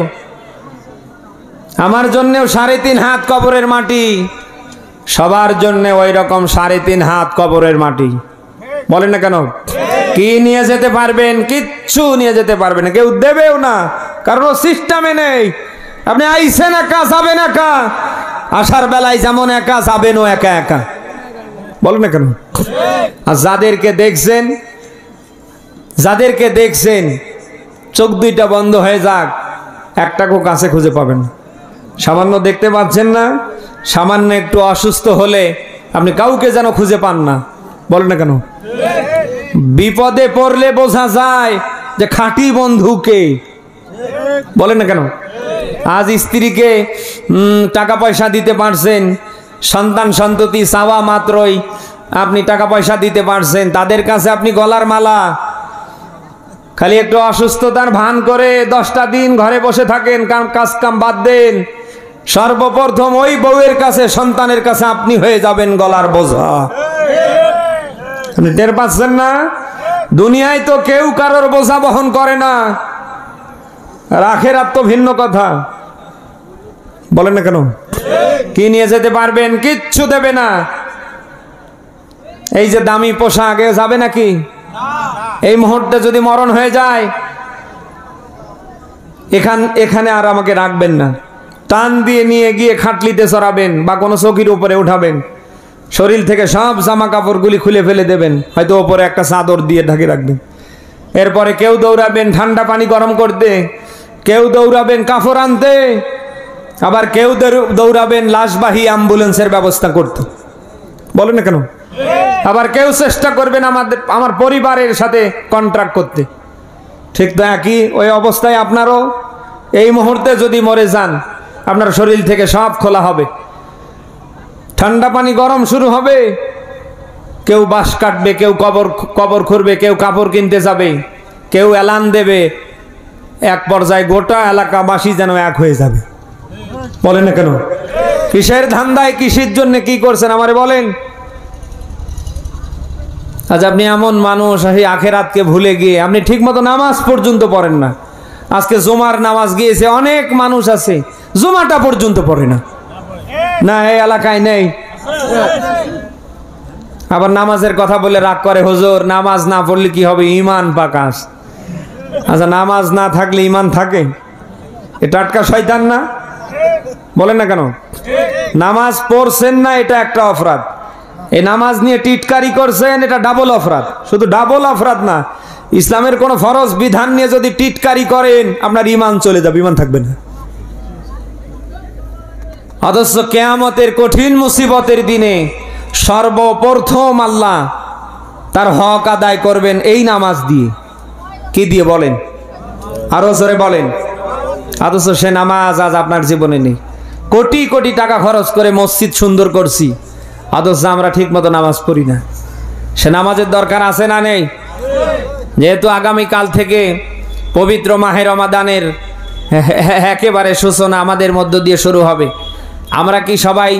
[SPEAKER 1] আমার জন্যেও 3.5 হাত কবরের মাটি, সবার জন্য ওই রকম 3.5 হাত কবরের মাটি। বলেন না কেন? কি নিয়ে যেতে পারবেন? কিচ্ছু নিয়ে যেতে পারবেন না, কেউ দেবেও না, কারণ সিস্টেমে নেই। আপনি আইসেন একা, যাবেন একা, আসার বেলায় যেমন একা, যাবেনও একা একা। বলেন না কেন? আর যাদেরকে দেখছেন চোখ দুইটা বন্ধ হয়ে যাক, একটাকেও কাছে খুঁজে পাবেন না। সামান্য দেখতে পাচ্ছেন না, সামান্য একটু অসুস্থ হলে আপনি কাউকে যেন খুঁজে পান না। বলেন না কেন? বিপদে পড়লে বোঝা যায় যে খাঁটি বন্ধুকে। বলেন না কেন? আজ স্ত্রীকে টাকা পয়সা দিতে পারছেন, সন্তান সন্ততি চাওয়া মাত্রই আপনি টাকা পয়সা দিতে পারছেন, তাদের কাছে আপনি গলার মালা। খালি একটু অসুস্থতার ভান করে 10টা দিন ঘরে বসে থাকেন, কাজ কাম বাদ দেন, সর্বপ্রথম ওই বউয়ের কাছে, সন্তানের কাছে আপনি হয়ে যাবেন গলার বোঝা। আপনি টের পাচ্ছেন না? দুনিয়ায় তো কেউ কারোর বোঝা বহন করে না, আর আখিরাত তো ভিন্ন কথা। বলেন না কেন? কি নিয়ে যেতে পারবেন? কিচ্ছু দেবে না। এই যে দামি পোশাক, এ যাবে নাকি? এই মুহূর্তে যদি মরণ হয়ে যায়, এখানে আর আমাকে রাখবেন না, টান দিয়ে নিয়ে গিয়ে খাটলিতে চড়াবেন বা কোনো চৌকির উপরে উঠাবেন, শরীর থেকে সব জামা কাপড়গুলি খুলে ফেলে দেবেন, হয়তো ওপরে একটা চাদর দিয়ে ঢাকে রাখবেন। এরপরে কেউ দৌড়াবেন ঠান্ডা পানি গরম করতে, কেউ দৌড়াবেন কাপড় আনতে, আবার কেউ দৌড়াবেন লাশবাহী অ্যাম্বুলেন্সের ব্যবস্থা করতে। বলেন না কেন? আবার কেউ চেষ্টা করবেন আমার পরিবারের সাথে কন্ট্রাক্ট করতে। ঠিক তো একই ওই অবস্থায় আপনারও এই মুহূর্তে যদি মরে যান, আপনার শরীর থেকে সব খোলা হবে, ঠান্ডা পানি গরম শুরু হবে, কেউ বাঁশ কাটবে, কেউ কবর খুঁড়বে, কেউ কাপড় কিনতে যাবে, কেউ এলান দেবে, এক পর্যায়ে গোটা এলাকাবাসী যেন এক হয়ে যাবে। বলেন না কেন? কিসের ধান্দায়, কিসের জন্য কি করছেন আমারে বলেন। আজ আপনি এমন মানুষ, সেই আখেরাতকে ভুলে গিয়ে আপনি ঠিক মতো নামাজ পর্যন্ত পড়েন না। আজকে জুমার নামাজ গিয়েছে, অনেক মানুষ আছে জুমাটা পর্যন্ত পড়ে না। না, এই এলাকায় নেই। আবার নামাজের কথা বলে রাগ করে, হুজুর নামাজ না পড়লে কি হবে? ঈমান পাকাস। আচ্ছা, নামাজ না থাকলে ঈমান থাকে? এ টাটকা শয়তান না? বলেন না কেন? নামাজ পড়ছেন না, এটা একটা অপরাধ। এই নামাজ নিয়ে টিটকারি করছেন, এটা ডাবল অপরাধ। শুধু ডাবল অপরাধ না, ইসলামের কোন ফরজ বিধান নিয়ে যদি টিটকারি করেন, আপনার ঈমান চলে যাবে, ঈমান থাকবে না। অথচ কিয়ামতের কঠিন মুসিবতের দিনে সর্বপ্রথম আল্লাহ তার হক আদায় করবেন এই নামাজ দিয়ে। কি দিয়ে বলেন? আরো জোরে বলেন। অথচ সে নামাজ আজ আপনার জীবনে নেই। কোটি কোটি টাকা খরচ করে মসজিদ সুন্দর করছি, অথচ আমরা ঠিক মতো নামাজ পড়ি না। সে নামাজের দরকার আছে না নেই? যেহেতু আগামীকাল থেকে পবিত্র মাহে রমাদানের একেবারে সূচনা আমাদের মধ্য দিয়ে শুরু হবে, আমরা কি সবাই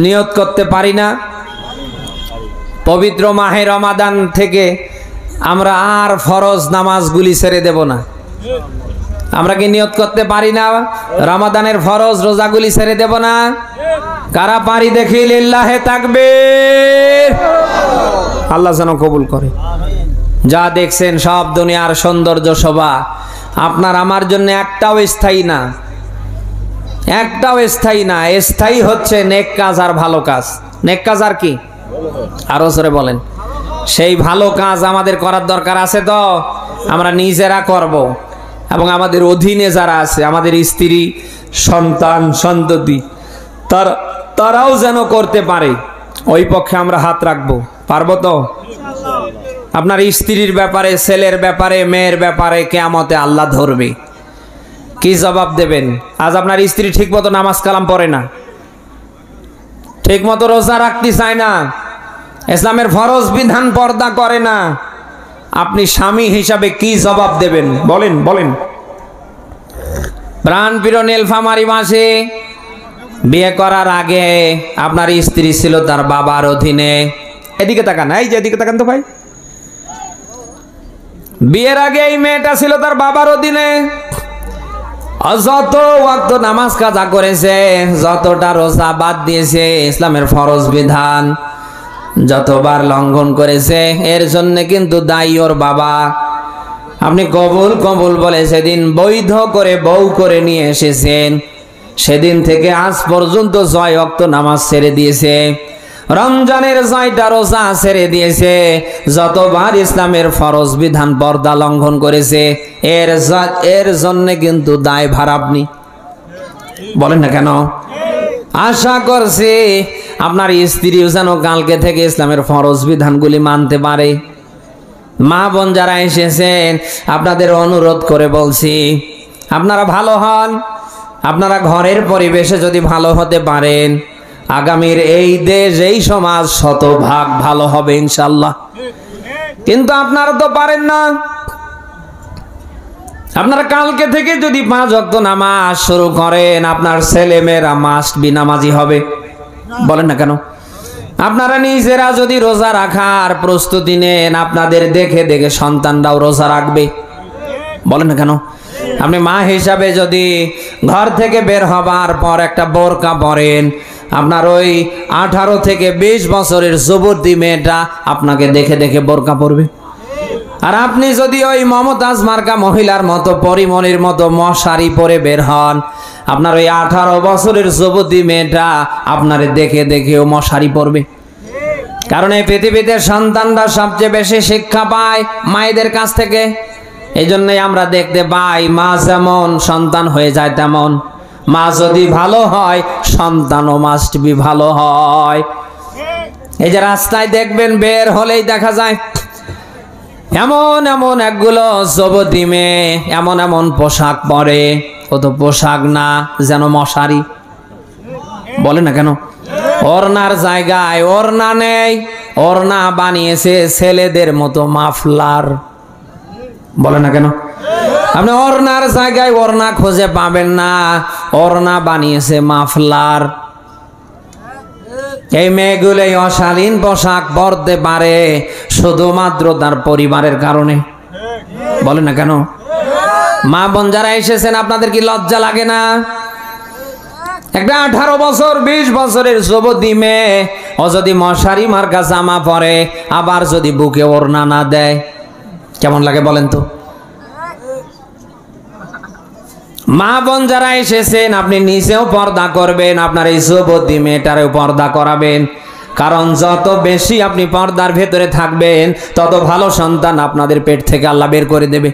[SPEAKER 1] নিয়ত করতে পারি না পবিত্র মাহে রমাদান থেকে আমরা আর ফরজ নামাজগুলি ছেড়ে দেব না? আমরা কি নিয়ত করতে পারি না রমাদানের ফরজ রোজাগুলি ছেড়ে দেব না? কারা পারি দেখি লিল্লাহে তাকবীর। আল্লাহ যেন কবুল করে। যা দেখছেন সব দুনিয়ার সৌন্দর্য শোভা আপনার আমার জন্য একটাও স্থায়ী না, একটাও স্থায়ী না। স্থায়ী হচ্ছে নেক কাজ আর ভালো কাজ। নেক কাজ আর কি? আরো জোরে বলেন। সেই ভালো কাজ আমাদের করার দরকার আছে তো আমরা নিজেরা করব, এবং আমাদের অধীনে যারা আছে, আমাদের স্ত্রী, সন্তান, সন্ততি, তারাও যেন করতে পারে, ওই পক্ষে আমরা হাত রাখবো। পারবো তো? আপনার স্ত্রীর ব্যাপারে, ছেলের ব্যাপারে, মেয়ের ব্যাপারে কিয়ামতে আল্লাহ ধরবে। কি জবাব দেবেন? আজ আপনার স্ত্রী ঠিক মতো নামাজ কালাম পড়ে না, ঠিক মতো রোজা রাখতে চায় না, ইসলামের ফরজ বিধান পর্দা করে না, আপনি স্বামী হিসাবে কি জবাব দেবেন? বলেন বলেন। প্রাণপ্রিয় নীলফামারী মাসে বিয়ে করার আগে আপনার স্ত্রী ছিল তার বাবার অধীনে। এদিকে তাকান, এই যে এদিকে তাকান তো ভাই। বিয়ের আগে এই মেয়েটা ছিল তার বাবার অধীনে। যত ওয়াক্ত নামাজ কাজা করেছে, যতটা রোজা বাদ দিয়েছে, ইসলামের ফরজ বিধান যতবার লঙ্ঘন করেছে, এর জন্য কিন্তু দায়ী ওর বাবা। আপনি কবুল কবুল বলে সেদিন বৈধ করে বউ করে নিয়ে এসেছেন, সেদিন থেকে আজ পর্যন্ত 6 ওয়াক্ত নামাজ ছেড়ে দিয়েছে, রমজানের 6টা রোজা ছেড়ে দিয়েছে, যতবার ইসলামের ফরজ বিধান পর্দা লঙ্ঘন করেছে, এর জন্য কিন্তু দায়ভার আপনি। বলেন না কেন? আশা করছি আপনার স্ত্রীও যেন কালকে থেকে ইসলামের ফরজ বিধানগুলি মানতে পারে। মা বোন যারা এসেছেন, আপনাদের অনুরোধ করে বলছি, আপনারা ভালো হন। আপনারা ঘরের পরিবেশে যদি ভালো হতে পারেন, আগামীর এই দেশ, এই সমাজ শতভাগ ভালো হবে ইনশাল্লাহ। কিন্তু আপনারা তো পারেন না। আপনারা কালকে থেকে যদি 5 ওয়াক্ত নামাজ শুরু করেন, আপনার ছেলে মেয়েরা মাস্ট বি নামাজি হবে। বলেন না কেন? আপনারা নিজেরা যদি রোজা রাখার প্রস্তুতি নেন, আপনাদের দেখে দেখে সন্তানরাও রোজা রাখবে। বলেন না কেন? আপনি মা হিসাবে যদি ঘর থেকে বের হবার পর একটা বোরকা পরেন, আপনার ওই 18 থেকে 20 বছরের যুবতী মেয়েটা আপনাকে দেখে দেখে বোরকা পরবে। আর আপনি যদি ওই মমতাজ মার্কা মহিলার মতো, পরিমণির মতো মশারি পরে বের হন, আপনার ওই 18 বছরের যুবতী মেয়েটা আপনারে দেখে দেখেও মশারি পরবে। কারণ এই পৃথিবীতে সন্তানরা সবচেয়ে বেশি শিক্ষা পায় মায়েদের কাছ থেকে। এই জন্যই আমরা দেখতে পাই মা যেমন সন্তান হয়ে যায় তেমন। মা যদি ভালো হয় সন্তানও মাস্ট বি ভালো হয়। এই যে রাস্তায় দেখবেন বের হলেই দেখা যায় এমন এমন একগুলো যুবতী মেয়ে এমন এমন পোশাক পরে, ও তো পোশাক না যেন মশারি। বলে না কেন? ওড়নার জায়গায় ওড়না নেই, ওড়না বানিয়েছে ছেলেদের মতো মাফলার। বলে না কেন? আপনি ওড়নার জায়গায় ওড়না খুঁজে পাবেন না, ওড়না বানিয়েছে মাফলার। এই মেয়েগুলোই অশালীন পোশাক পরতে পারে শুধুমাত্র তার পরিবারের কারণে। বলে না কেন? মা বোন যারা এসেছেন আপনাদের কি লজ্জা লাগে না? একটা 18 বছর 20 বছরের যুবতী মেয়ে ও যদি মশারি মার্কা জামা পরে আবার যদি বুকে ওড়না না দেয় কেমন লাগে বলেন তো? মা বোন যারা এসেছেন আপনি নিজেও পর্দা করবেন, আপনার এই যুবতী মেয়েটারেও পর্দা করাবেন। কারণ যত বেশি আপনি পর্দার ভেতরে থাকবেন তত ভালো সন্তান আপনাদের পেট থেকে আল্লাহ বের করে দেবে।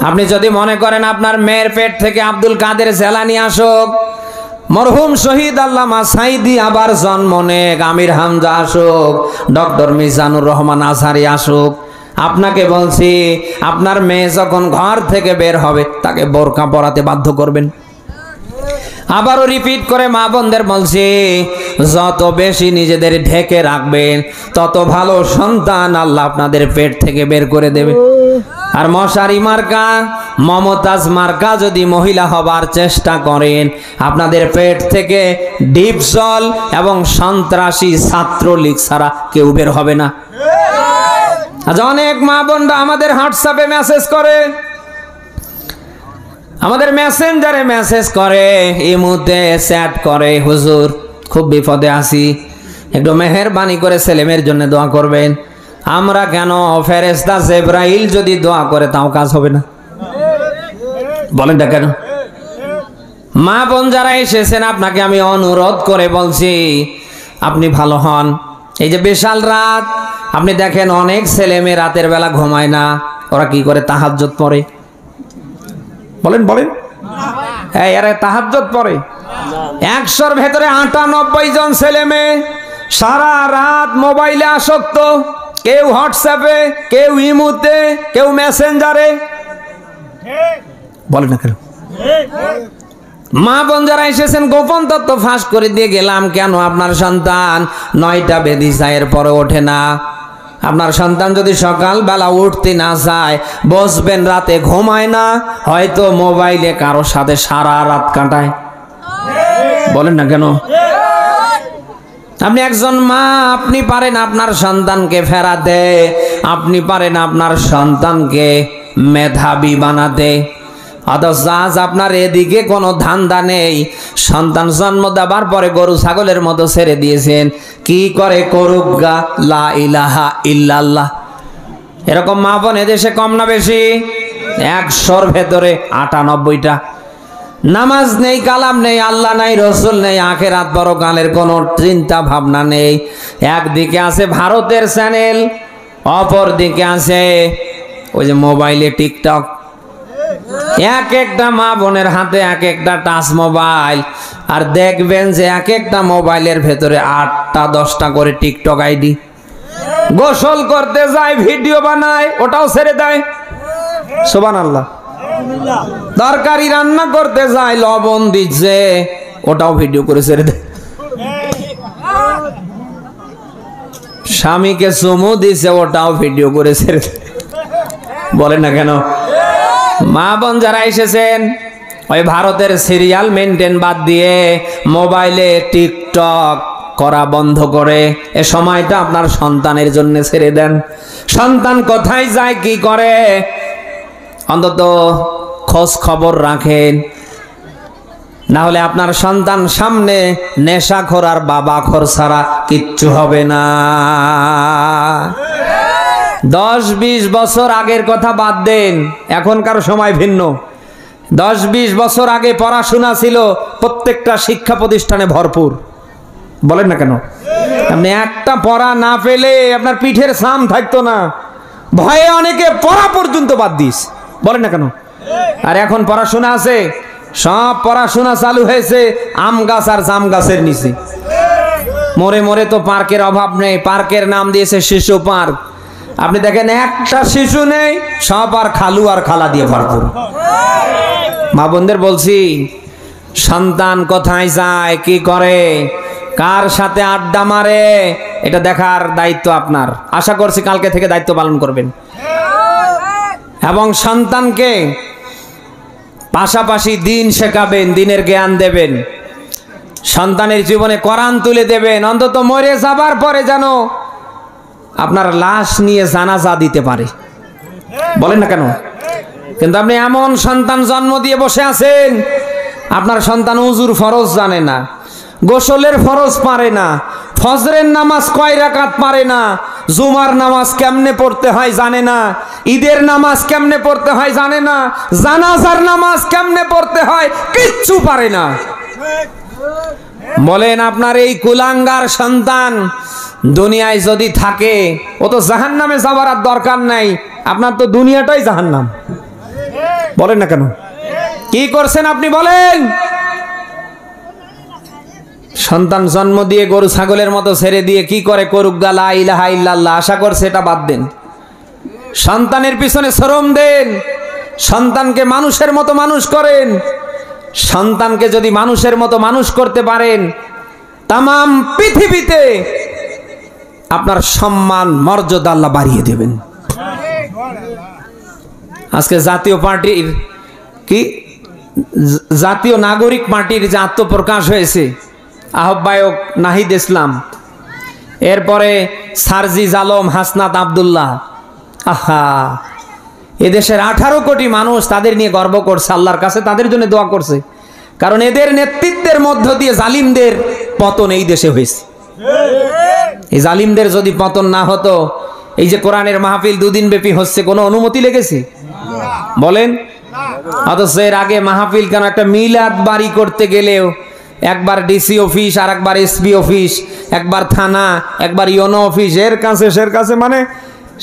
[SPEAKER 1] আপনি যদি মনে করেন আপনার মেয়ের পেট থেকে আব্দুল কাদের জেলানি আসুক, মরহুম শহীদ আল্লামা সাইদি আবার জন্ম নেক, আমির হামজা আসুক, ডক্টর মিজানুর রহমান আজহারি আসুক, আপনাকে বলছি আপনার মেয়ে যখন ঘর থেকে বের হবে তাকে বোরকা পরাতে বাধ্য করবেন। আবারও রিপিট করে মা বোনদের বলছি যত বেশি নিজেদের ঢেকে রাখবেন তত ভালো সন্তান আল্লাহ আপনাদের পেট থেকে বের করে দেবে। আর মশারি মার্কা মমতাজ মার্কা যদি মহিলা হবার চেষ্টা করেন আপনাদের পেট থেকে ডিপজল এবং সন্ত্রাসী ছাত্রলীগ ছাড়া কেউ বের হবে না। আজ অনেক মা বোনরা আমাদের হোয়াটসঅ্যাপে মেসেজ করে, আমাদের মেসেঞ্জারে মেসেজ করে, ইমুতে চ্যাট করে, হুজুর খুব বিপদে আছি, একটু মেহেরবানি করে ছেলেমেয়ের জন্য দোয়া করবেন। আমরা কেন, ফেরেশতা জিবরাইল যদি দোয়া করে তাও কাজ হবে না। বলেন না কেন? মা বোন যারা এসেছেন আপনাকে আমি অনুরোধ করে বলছি আপনি ভালো হন। এই যে বিশাল রাত, আপনি দেখেন অনেক ছেলে মেয়ে রাতের বেলা ঘুমায় না, ওরা কি করে? তাহাজ্জুদ পড়ে। বলেন বলেন, এই আরে তাহাজ্জুদ পড়ে। 100-র ভেতরে 98 জন ছেলে মেয়ে সারা রাত মোবাইলে আসক্ত, কেউ হোয়াটসঅ্যাপে, কেউ ইমুতে, কেউ মেসেঞ্জারে। বলেন না কেন? মা বোন যারা এসেছেন গোপন তথ্য ফাঁস করে দিয়ে গেলাম কেন আপনার সন্তান 9টা বেজে যায় এরপরে ওঠে না। আপনার সন্তান যদি সকালবেলা উঠতে না চায় বসবেন রাতে ঘুমায় না, হয়তো মোবাইলে কারোর সাথে সারা রাত কাটায়। বলেন না কেন? আপনি একজন মা, আপনি পারেন আপনার সন্তানকে ফেরাতে, আপনি পারেন আপনার সন্তানকে মেধাবী বানাতে, অথচ আজ আপনার এদিকে কোনো ধান্দা নেই। সন্তান জন্ম দেবার পরে গরু ছাগলের মতো ছেড়ে দিয়েছেন, কি করে করুক গা, লা ইলাহা ইল্লাল্লাহ। এরকম মা বোন এদেশে কম না বেশি? 100-র ভেতরে 98টা। নামাজ নেই, কালাম নেই, আল্লাহ নাই, রসুল নেই, আখেরাত পরকালের কোনো চিন্তা ভাবনা নেই। একদিকে আছে ভারতের চ্যানেল, অপর দিকে আছে ওই যে মোবাইলে টিকটক। এক একটা মা বোনের হাতে এক একটা টাচ মোবাইল, আর দেখবেন যে এক একটা মোবাইলের ভেতরে 8টা 10টা করে টিকটক আইডি। গোসল করতে যায় ভিডিও বানায়, ওটাও ছেড়ে দেয়। সুবহানাল্লাহ। তরকারি রান্না করতে যায় লবণ দিচ্ছে, ওটাও ভিডিও করে ছেড়ে দেয়। স্বামীকে চুমু দিছে, ওটাও ভিডিও করে ছেড়ে দেয়। বলেন না কেন? মা বোন যারা এসেছেন ওই ভারতের সিরিয়াল মেনটেন বাদ দিয়ে মোবাইলে টিকটক করা বন্ধ করে এ সময়টা আপনার সন্তানের জন্য ছেড়ে দেন। সন্তান কোথায় যায়, কি করে, অন্তত খোঁজ খবর রাখেন। না হলে আপনার সন্তান সামনে নেশাখোর আর বাবাখোর ছাড়া কিচ্ছু হবে না। 10-20 বছর আগের কথা বাদ দেন, এখনকার সময় ভিন্ন। 10-20 বছর আগে পড়াশোনা ছিল প্রত্যেকটা শিক্ষা প্রতিষ্ঠানে ভরপুর। বলেন না কেন? আপনি একটা পড়া না পেলে আপনার পিঠের সাম থাকতো না, ভয়ে অনেকে পড়া পর্যন্ত বাদ দিস। বলেন না কেন? আর এখন পড়াশোনা আছে, সব পড়াশোনা চালু হয়েছে আম গাছ আর জাম গাছের নিচে। মোড়ে মোড়ে তো পার্কের অভাব নেই, পার্কের নাম দিয়েছে শিশু পার্ক। আপনি দেখেন একটা শিশু নেই, সব আর খালু আর খালা দিয়ে ভরপুর। মা বোনদের বলছি, সন্তান কোথায় যায়, কি করে, কার সাথে আড্ডা মারে, এটা দেখার দায়িত্ব আপনার। আশা করছি কালকে থেকে দায়িত্ব পালন করবেন এবং সন্তানকে পাশাপাশি দিন শেখাবেন, দিনের জ্ঞান দেবেন, সন্তানের জীবনে কোরআন তুলে দেবেন। অন্তত মরে যাবার পরে যেন আপনার লাশ নিয়ে জানাজা দিতে পারে। বলেন না কেন? কিন্তু আপনি এমন সন্তান জন্ম দিয়ে বসে আছেন, আপনার সন্তান উজুর ফরজ জানে না, গোসলের ফরজ পারে না, ফজরের নামাজ কয় রাকাত পারে না, জুমার নামাজ কেমনে পড়তে হয় জানে না, ঈদের নামাজ কেমনে পড়তে হয় জানে না, জানাজার নামাজ কেমনে পড়তে হয় কিচ্ছু পারে না। বলেন, আপনার এই কুলাঙ্গার সন্তান দুনিয়ায় যদি থাকে, ও তো জাহান্নামে যাওয়ার আর দরকার নাই, আপনার তো দুনিয়াটাই জাহান্নাম। বলেন না কেন? কি করছেন আপনি বলেন? সন্তান জন্ম দিয়ে গরু ছাগলের মতো ছেড়ে দিয়ে কি করে, করুক গা লা ইলাহা ইল্লাল্লাহ, আশা করছে এটা বাদ দেন। সন্তানের পিছনে শ্রম দেন, সন্তানকে মানুষের মতো মানুষ করেন। সন্তানকে যদি মানুষের মতো মানুষ করতে পারেন, তামাম পৃথিবীতে আপনার সম্মান মর্যাদা আল্লাহ বাড়িয়ে দেবেন। আজকে জাতীয় পার্টির কি জাতীয় নাগরিক পার্টির যে আত্মপ্রকাশ হয়েছে, আহ্বায়ক নাহিদ ইসলাম, এরপরে সারজিজ আলম, হাসনাত আব্দুল্লাহ, আহা, এদেশের 18 কোটি মানুষ তাদের নিয়ে গর্ব করছে, আল্লাহর কাছে তাদের জন্য দোয়া করছে। কারণ এদের নেতৃত্বের মধ্য দিয়ে জালিমদের পতন এই দেশে হয়েছে। এই জালিমদের যদি পতন না হতো, এই যে কোরআনের মাহফিল 2 দিন ব্যাপী হচ্ছে, কোনো অনুমতি লেগেছে? বলেন। অথচ এর আগে মাহফিল কেন, একটা মিলাদ বাড়ি করতে গেলেও একবার ডিসি অফিস, আর একবার এসপি অফিস, একবার থানা, একবার ইউনো অফিস, এর কাছে সের কাছে, মানে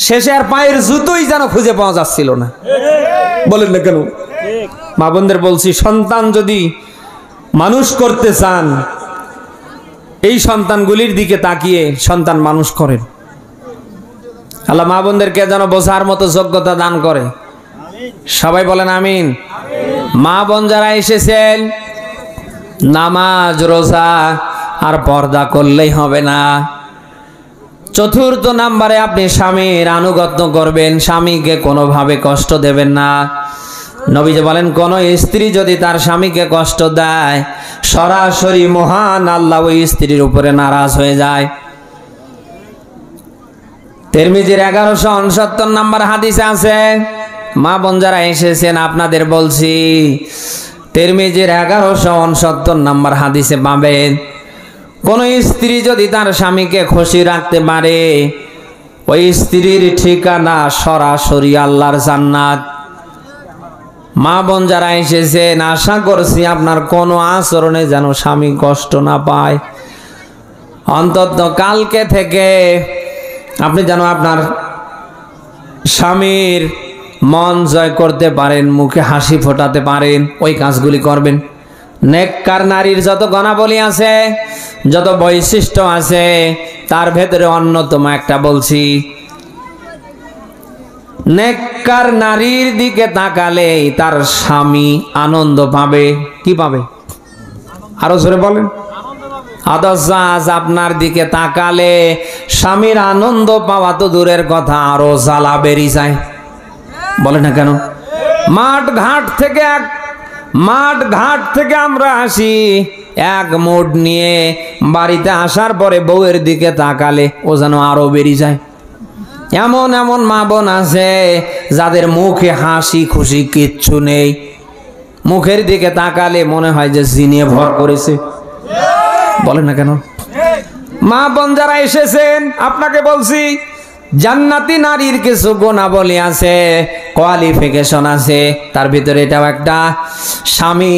[SPEAKER 1] শেষে আর পায়ের জুতোই যেন খুঁজে পাওয়া যাচ্ছিল না। বলেন না কেন? মা বোনদের বলছি, সন্তান যদি মানুষ করতে চান, এই সন্তানগুলির দিকে তাকিয়ে সন্তান মানুষ করেন। আল্লাহ মা বোনদেরকে যেন বোঝার মতো যোগ্যতা দান করে। সবাই বলেন আমিন। মা বোন যারা এসেছেন, নামাজ রোজা আর পর্দা করলেই হবে না। 4র্থ নাম্বারে আপনি স্বামীর আনুগত্য করবেন, স্বামীকে কোনোভাবে কষ্ট দেবেন না। নবীজি বলেন, কোন স্ত্রী যদি তার স্বামীকে কষ্ট দেয়, সরাসরি মহান আল্লাহ ওই স্ত্রীর উপরে নারাজ হয়ে যায়। তিরমিজির 1169 নম্বর হাদিসে আছে। মা বোন যারা এসেছেন আপনাদের বলছি, তিরমিজির 1169 নম্বর হাদিসে পাবেন, কোন স্ত্রী যদি তার স্বামীকে খুশি রাখতে পারে, ওই স্ত্রীর ঠিকানা সরাসরি আল্লাহর জান্নাত। মা বোন যারা এসেছেন, আশা করছি আপনার কোনো আচরণে যেন স্বামী কষ্ট না পায়। অন্তত কালকে থেকে আপনি যেন আপনার স্বামীর মন জয় করতে পারেন, মুখে হাসি ফোটাতে পারেন, ওই কাজগুলি করবেন। নেককার নারীর যত গুণাবলী আছে, যত বৈশিষ্ট্য আছে, তার ভেতরে অন্যতম একটা বলছি, নেককার নারীর দিকে তাকালে তার স্বামী আনন্দ পাবে। কি পাবে? আরো জোরে বলেন। আদর্শ আপনার দিকে তাকালে স্বামীর আনন্দ পাওয়া তো দূরের কথা, আরো জ্বালা বেরিয়ে যায়। বলে না কেন? মাঠ ঘাট থেকে আমরা আসি, এক মুড নিয়ে বাড়িতে আসার পরে বউয়ের দিকে তাকালে ও যেন আরো বেরিয়ে যায়। এমন এমন মা বোন আছে যাদের মুখে হাসি খুশি কিচ্ছু নেই, মুখের দিকে তাকালে মনে হয় যে জিনিয়ে ভর করেছে। বলেন না কেন? মা বোন যারা এসেছেন, আপনাকে বলছি, জান্নাতি নারীর কিছু গুণাবলী আছে, কোয়ালিফিকেশন আছে, তার ভিতরে এটাও একটা। স্বামী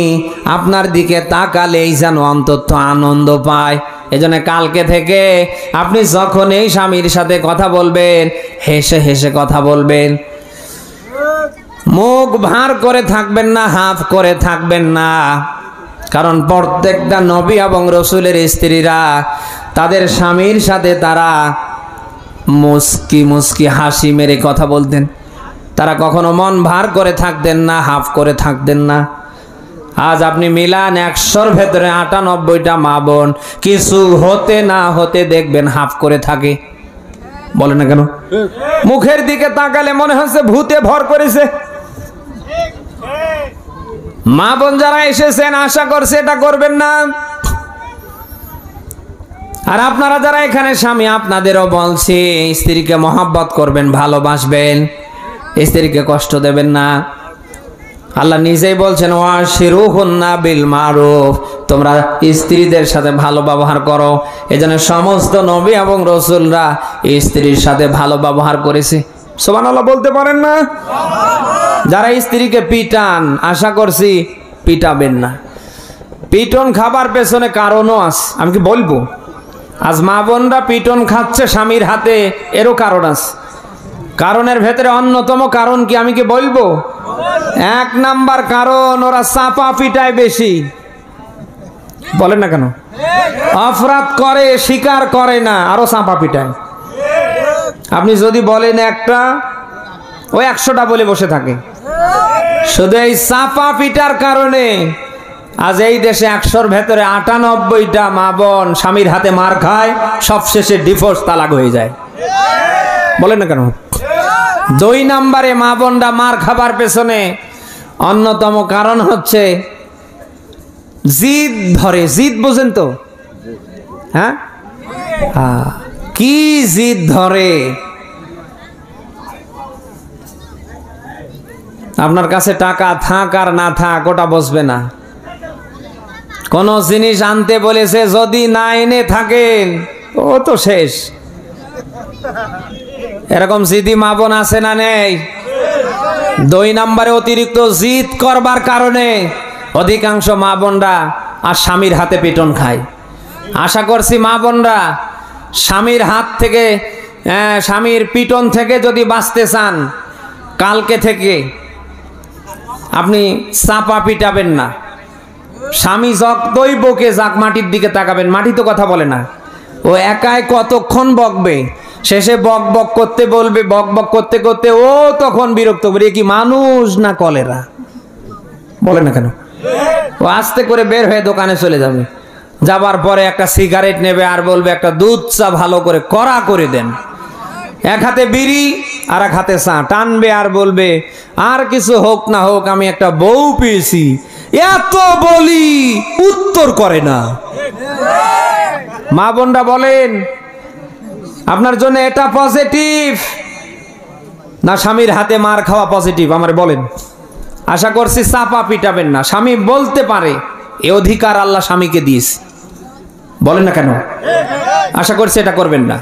[SPEAKER 1] আপনার দিকে তাকালেই যেন অন্তত আনন্দ পায়, এজন্য কালকে থেকে আপনি যখন এই স্বামীর সাথে কথা বলবেন হেসে হেসে কথা বলবেন, মুখ ভার করে থাকবেন না, হাফ করে থাকবেন না। কারণ প্রত্যেকটা নবী এবং রসুলের স্ত্রীরা তাদের স্বামীর সাথে তারা মুস্কি মুস্কি হাসি মেরে কথা বলতেন। তারা কখনো মন ভার করে থাকতেন না, হাফ করে থাকতেন না। আজ আপনি মিলান 100-র ভেতরে 98টা মা বোন কিছু হতে না হতে দেখবেন হাফ করে থাকে। বলে না কেন? মুখের দিকে তাকালে মনে হচ্ছে ভূতে ভর করেছে। মা বোন যারা এসেছেন আশা করছে এটা করবেন না। আর আপনারা যারা এখানে স্বামী, আপনাদেরও বলছি স্ত্রীকে মহব্বত করবেন, ভালোবাসবেন, স্ত্রীকে কষ্ট দেবেন না। আল্লাহ নিজেই বলছেন ওয়াশিরুহুন্না বিল মারুফ, তোমরা স্ত্রীদের সাথে ভালো ব্যবহার করো। এজন্য সমস্ত নবী এবং রাসূলরা স্ত্রীর সাথে ভালো ব্যবহার করেছে। সুবহানাল্লাহ বলতে পারেন না? যারা স্ত্রীকে পিটান আশা করছি পিটাবেন না। পিটন খাবার পেছনে কারণও আছে, আমি কি বলবো? আজ মা বোনরা পিটন খাচ্ছে স্বামীর হাতে, এরও কারণ আছে। কারণের ভেতরে অন্যতম কারণ কি আমি কি বলবো? 1 নাম্বার কারণ ওরা চাপা পিটায় বেশি। বলেন না কেন? অপরাধ করে স্বীকার করে না, আরো চাপা পিটায়। আপনি যদি বলেন একটা, ওই 100টা বলে বসে থাকে। শুধু এই চাপা পিটার কারণে আজ এই দেশে 100-র ভেতরে 98টা মা বোন স্বামীর হাতে মার খায়, সবশেষে ডিভোর্স, তালাক হয়ে যায়। বলেন না কেন? 2 নাম্বারে মা বোনরা মার খাবার পেছনে অন্যতম কারণ হচ্ছে জিদ ধরে। জিদ বোঝেন তো? হ্যাঁ, কি জিদ ধরে? আপনার কাছে টাকা থাক আর না থাক ওটা বসবে না। কোন জিনিস আনতে বলেছে, যদি না এনে থাকেন ও তো শেষ। এরকম জিদি মা বোন আছে না নেই? 2 নাম্বারে অতিরিক্ত জিদ করবার কারণে অধিকাংশ মা বোনরা আর স্বামীর হাতে পিটন খায়। আশা করছি মা বোনরা স্বামীর হাত থেকে, স্বামীর পিটন থেকে যদি বাঁচতে চান, কালকে থেকে আপনি চাপা পিটাবেন না। স্বামী যতই বকে যাক, মাটির দিকে তাকাবেন। মাটি তো কথা বলে না, ও একাই কতক্ষণ বকবে, শেষে বক বক করতে বলবে। বক বক করতে করতে ও তখন বিরক্ত করে, কি মানুষ না কলেরা? বলে না কেন? ও আস্তে করে বের হয়ে দোকানে চলে যাবে। যাবার পরে একটা সিগারেট নেবে আর বলবে একটা দুধ চা ভালো করে কড়া করে দেন। এক হাতে বিড়ি আর এক হাতে চা টানবে আর বলবে আর কিছু হোক না হোক আমি একটা বউ পেয়েছি। এত বলি উত্তর করে না। মা বোনরা বলেন আপনার জন্য এটা পজিটিভ না স্বামীর হাতে মার খাওয়া পজিটিভ? আমার বলেন। আশা করছি চাপা পিটাবেন না। স্বামী বলতে পারে, এ অধিকার আল্লাহ স্বামীকে দিয়েছে। বলেন না কেন? আশা করছি এটা করবেন না।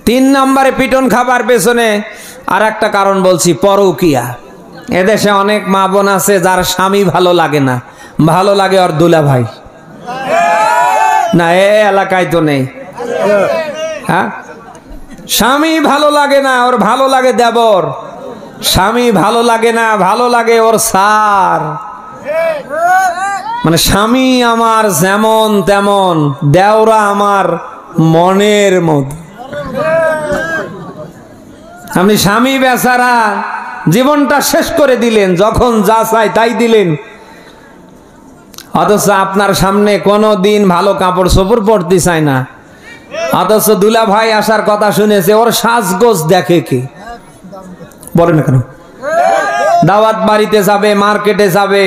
[SPEAKER 1] 3 নাম্বারে পিটন খাবার পেছনে আর একটা কারণ বলছি, পরকিয়া। এদেশে অনেক মা বোন আছে যার স্বামী ভালো লাগে না, ভালো লাগে ওর দুলা ভাই। না, এ এলাকায় তো নেই। হ্যাঁ, স্বামী ভালো লাগে না, ওর ভালো লাগে দেবর। স্বামী ভালো লাগে না, ভালো লাগে ওর স্যার। মানে স্বামী আমার যেমন তেমন, দেওরা আমার মনের মতো। আপনি স্বামী বেচারা জীবনটা শেষ করে দিলেন, যখন যা চাই তাই দিলেন, অথচ আপনার সামনে কোনো দিন ভালো কাপড় চোপড় পরতে চায় না। অথচ দুলা ভাই আসার কথা শুনেছে, ওর সাজগোজ দেখে কে? বলে না কেন? দাওয়াত বাড়িতে যাবে, মার্কেটে যাবে,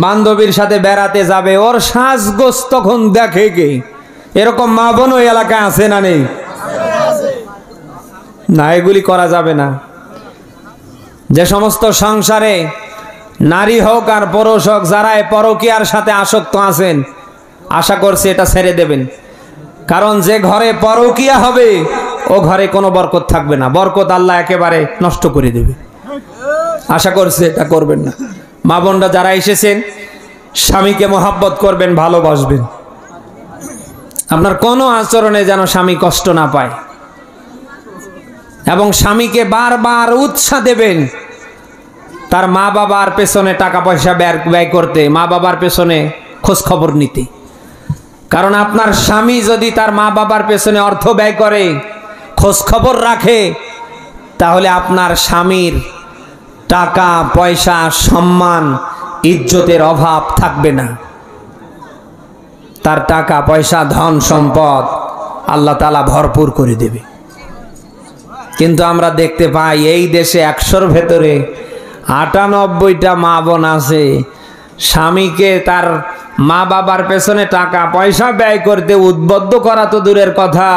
[SPEAKER 1] বান্ধবীর সাথে বেড়াতে যাবে, ওর সাজগোজ তখন দেখে কে? এরকম মা বোন ওই এলাকায় আছে না নেই? না, এগুলি করা যাবে না। যে সমস্ত সংসারে নারী হোক আর পুরুষ হোক যারা পরকীয়ার সাথে আসক্ত আছেন, আশা করছি এটা ছেড়ে দেবেন। কারণ যে ঘরে পরকীয়া হবে ও ঘরে কোনো বরকত থাকবে না, বরকত আল্লাহ একেবারে নষ্ট করে দেবে। আশা করছি এটা করবেন না। মা বোনরা যারা এসেছেন স্বামীকে মহব্বত করবেন, ভালোবাসবেন। আপনার কোনো আচরণে যেন স্বামী কষ্ট না পায়, এবং স্বামীকে বারবার উৎসাহ দেবেন তার মা বাবার পেছনে টাকা পয়সা ব্যয় করতে, মা বাবার পেছনে খোঁজ খবর নিতে। কারণ আপনার স্বামী যদি তার মা বাবার পেছনে অর্থ ব্যয় করে, খোঁজ খবর রাখে, তাহলে আপনার স্বামীর টাকা পয়সা, সম্মান, ইজ্জতের অভাব থাকবে না। তার টাকা পয়সা, ধন সম্পদ আল্লাহ তাআলা ভরপুর করে দেবে। কিন্তু আমরা দেখতে পাই এই দেশে 100-র ভেতরে 98টা মা বোন আছে, স্বামীকে তার মা বাবার পেছনে টাকা পয়সা ব্যয় করতে উদ্বুদ্ধ করা তো দূরের কথা,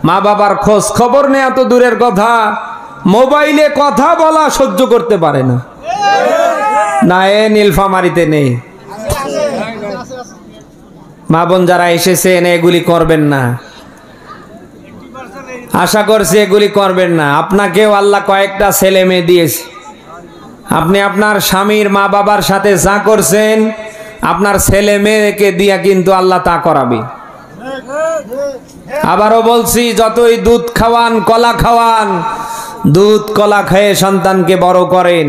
[SPEAKER 1] মা বাবার খোঁজ খবর নেওয়া তো দূরের কথা, মোবাইলে কথা বলা সহ্য করতে পারে না। না, এ নীলফামারীতে নেই। মা বোন যারা এসেছেন এগুলি করবেন না, আশা করছি এগুলি করবেন না। আপনাকেও আল্লাহ কয়েকটা ছেলে মেয়ে দিয়েছে, আপনি আপনার স্বামীর মা বাবার সাথে যা করছেন আপনার ছেলে মেয়েকে দিয়া কিন্তু আল্লাহ তা করাবে। আবারও বলছি, যতই দুধ খাওয়ান, কলা খাওয়ান, দুধ কলা খেয়ে সন্তানকে বড় করেন,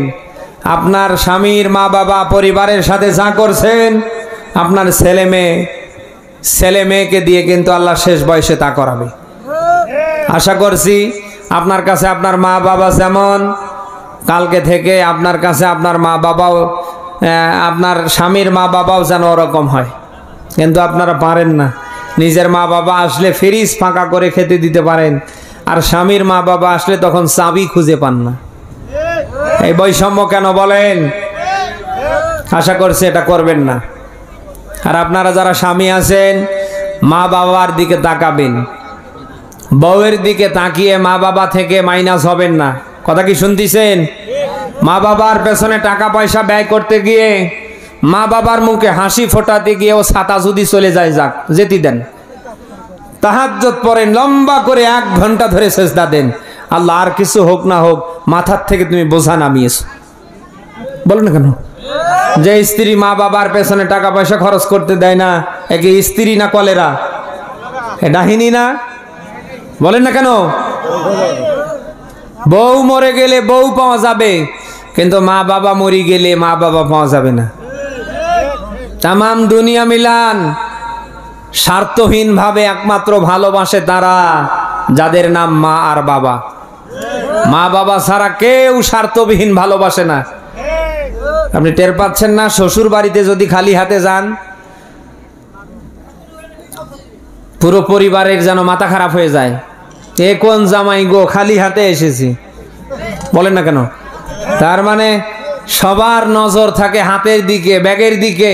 [SPEAKER 1] আপনার স্বামীর মা বাবা পরিবারের সাথে যা করছেন আপনার ছেলে মেয়েকে দিয়ে কিন্তু আল্লাহ শেষ বয়সে তা করাবে। আশা করছি আপনার কাছে আপনার মা বাবা যেমন, কালকে থেকে আপনার কাছে আপনার মা বাবাও, আপনার স্বামীর মা বাবাও যেন ওরকম হয়। কিন্তু আপনারা পারেন না। নিজের মা বাবা আসলে ফ্রিজ ফাঁকা করে খেতে দিতে পারেন, আর স্বামীর মা বাবা আসলে তখন চাবি খুঁজে পান না। এই বৈষম্য কেন বলেন? আশা করছি এটা করবেন না। আর আপনারা যারা স্বামী আছেন, মা বাবার দিকে তাকাবেন, বউয়ের দিকে তাকিয়ে মা বাবা থেকে মাইনাস হবেন না। কথা কি শুনতেছেন? মা বাবার পেছনে টাকা পয়সা ব্যয় করতে গিয়ে, মা বাবার মুখে হাসি ফোটাতে গিয়ে ও ছাতা যদি চলে যায়, যাক, যেতে দেন। তাহাজ্জুদ পড়েন, লম্বা করে 1 ঘন্টা ধরে সেজদা দেন, আল্লাহ আর কিছু হোক না হোক মাথার থেকে তুমি বোঝা নামিয়েছো। বলেন না কেন? যে স্ত্রী মা বাবার পেছনে টাকা পয়সা খরচ করতে দেয় না, একে স্ত্রী না কলেরা? এ ডাহিনী না? বলেন না কেন? বউ মরে গেলে বউ পাওয়া যাবে, কিন্তু মা বাবা মরে গেলে মা বাবা পাওয়া যাবে না। তামাম দুনিয়া মিলান স্বার্থহীন ভাবে একমাত্র ভালোবাসে তারা যাদের নাম মা আর বাবা। মা বাবা ছাড়া কেউ স্বার্থবিহীন ভালোবাসে না। আপনি টের পাচ্ছেন না? শ্বশুর বাড়িতে যদি খালি হাতে যান, পুরো পরিবারের যেন মাথা খারাপ হয়ে যায়। এ কোন জামাই গো, খালি হাতে এসেছি। বলেন না কেন? তার মানে সবার নজর থাকে হাতের দিকে, ব্যাগের দিকে।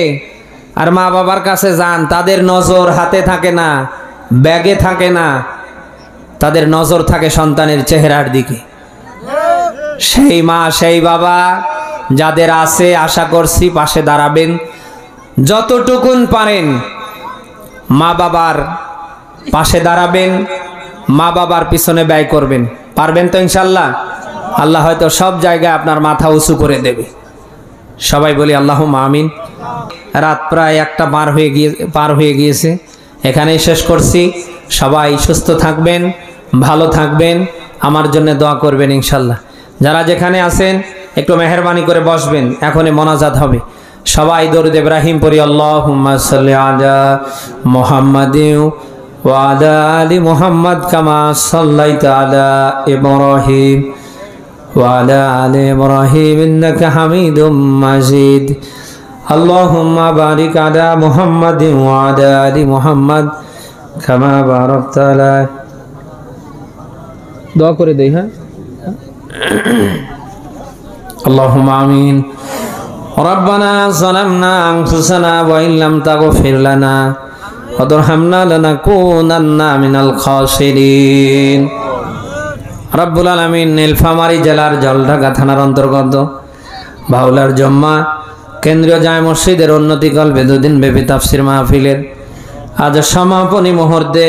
[SPEAKER 1] আর মা বাবার কাছে যান, তাদের নজর হাতে থাকে না, ব্যাগে থাকে না, তাদের নজর থাকে সন্তানের চেহারার দিকে। সেই মা সেই বাবা যাদের আছে, আশা করছি পাশে দাঁড়াবেন, যতটুকুন পারেন মা বাবার পাশে দাঁড়াবেন, মা বাবার পিছনে ব্যয় করবেন। পারবেন তো ইনশাল্লাহ? আল্লাহ হয়তো সব জায়গায় আপনার মাথা উঁচু করে দেবে। সবাই বলি আল্লাহুম্মা আমিন। রাত প্রায় 1টা পার হয়ে গিয়েছে, এখানেই শেষ করছি। সবাই সুস্থ থাকবেন, ভালো থাকবেন, আমার জন্য দোয়া করবেন ইনশাল্লাহ। যারা যেখানে আছেন একটু মেহেরবানি করে বসবেন, এখনই মোনাজাত হবে। সবাই দরুদ ইব্রাহিম পড়ি, আল্লাহুম্মা সাল্লি আলা মুহাম্মাদিন ওয়া আলা আলি মুহাম্মাদ কামা সাল্লাইতা আলা ইব্রাহিম ওয়া আলা আলি ইব্রাহিম ইন্নাকা হামিদুম মাজিদ। আল্লাহুম্মা বারিক আলা মুহাম্মাদিন ওয়া আলা আলি মুহাম্মাদ কামা বারাকতা আলা। দোয়া করে দেই। হ্যাঁ, আল্লাহুম্মা আমিন। রব্বানা যালামনা আনফুসানা ওয়া ইল্লাম তাগফির লানা ওয়া তারহামনা লানাকুনান্না মিনাল খাসিরিন। রব্বুল আলামিন নীলফামারী জেলার জলঢাকা থানার অন্তর্গত বাউলার জম্মা কেন্দ্রীয় জামে মসজিদের উন্নতিকল্পে 2 দিন ব্যাপী তাফসীর মাহফিলের আজ সমাপনী মুহূর্তে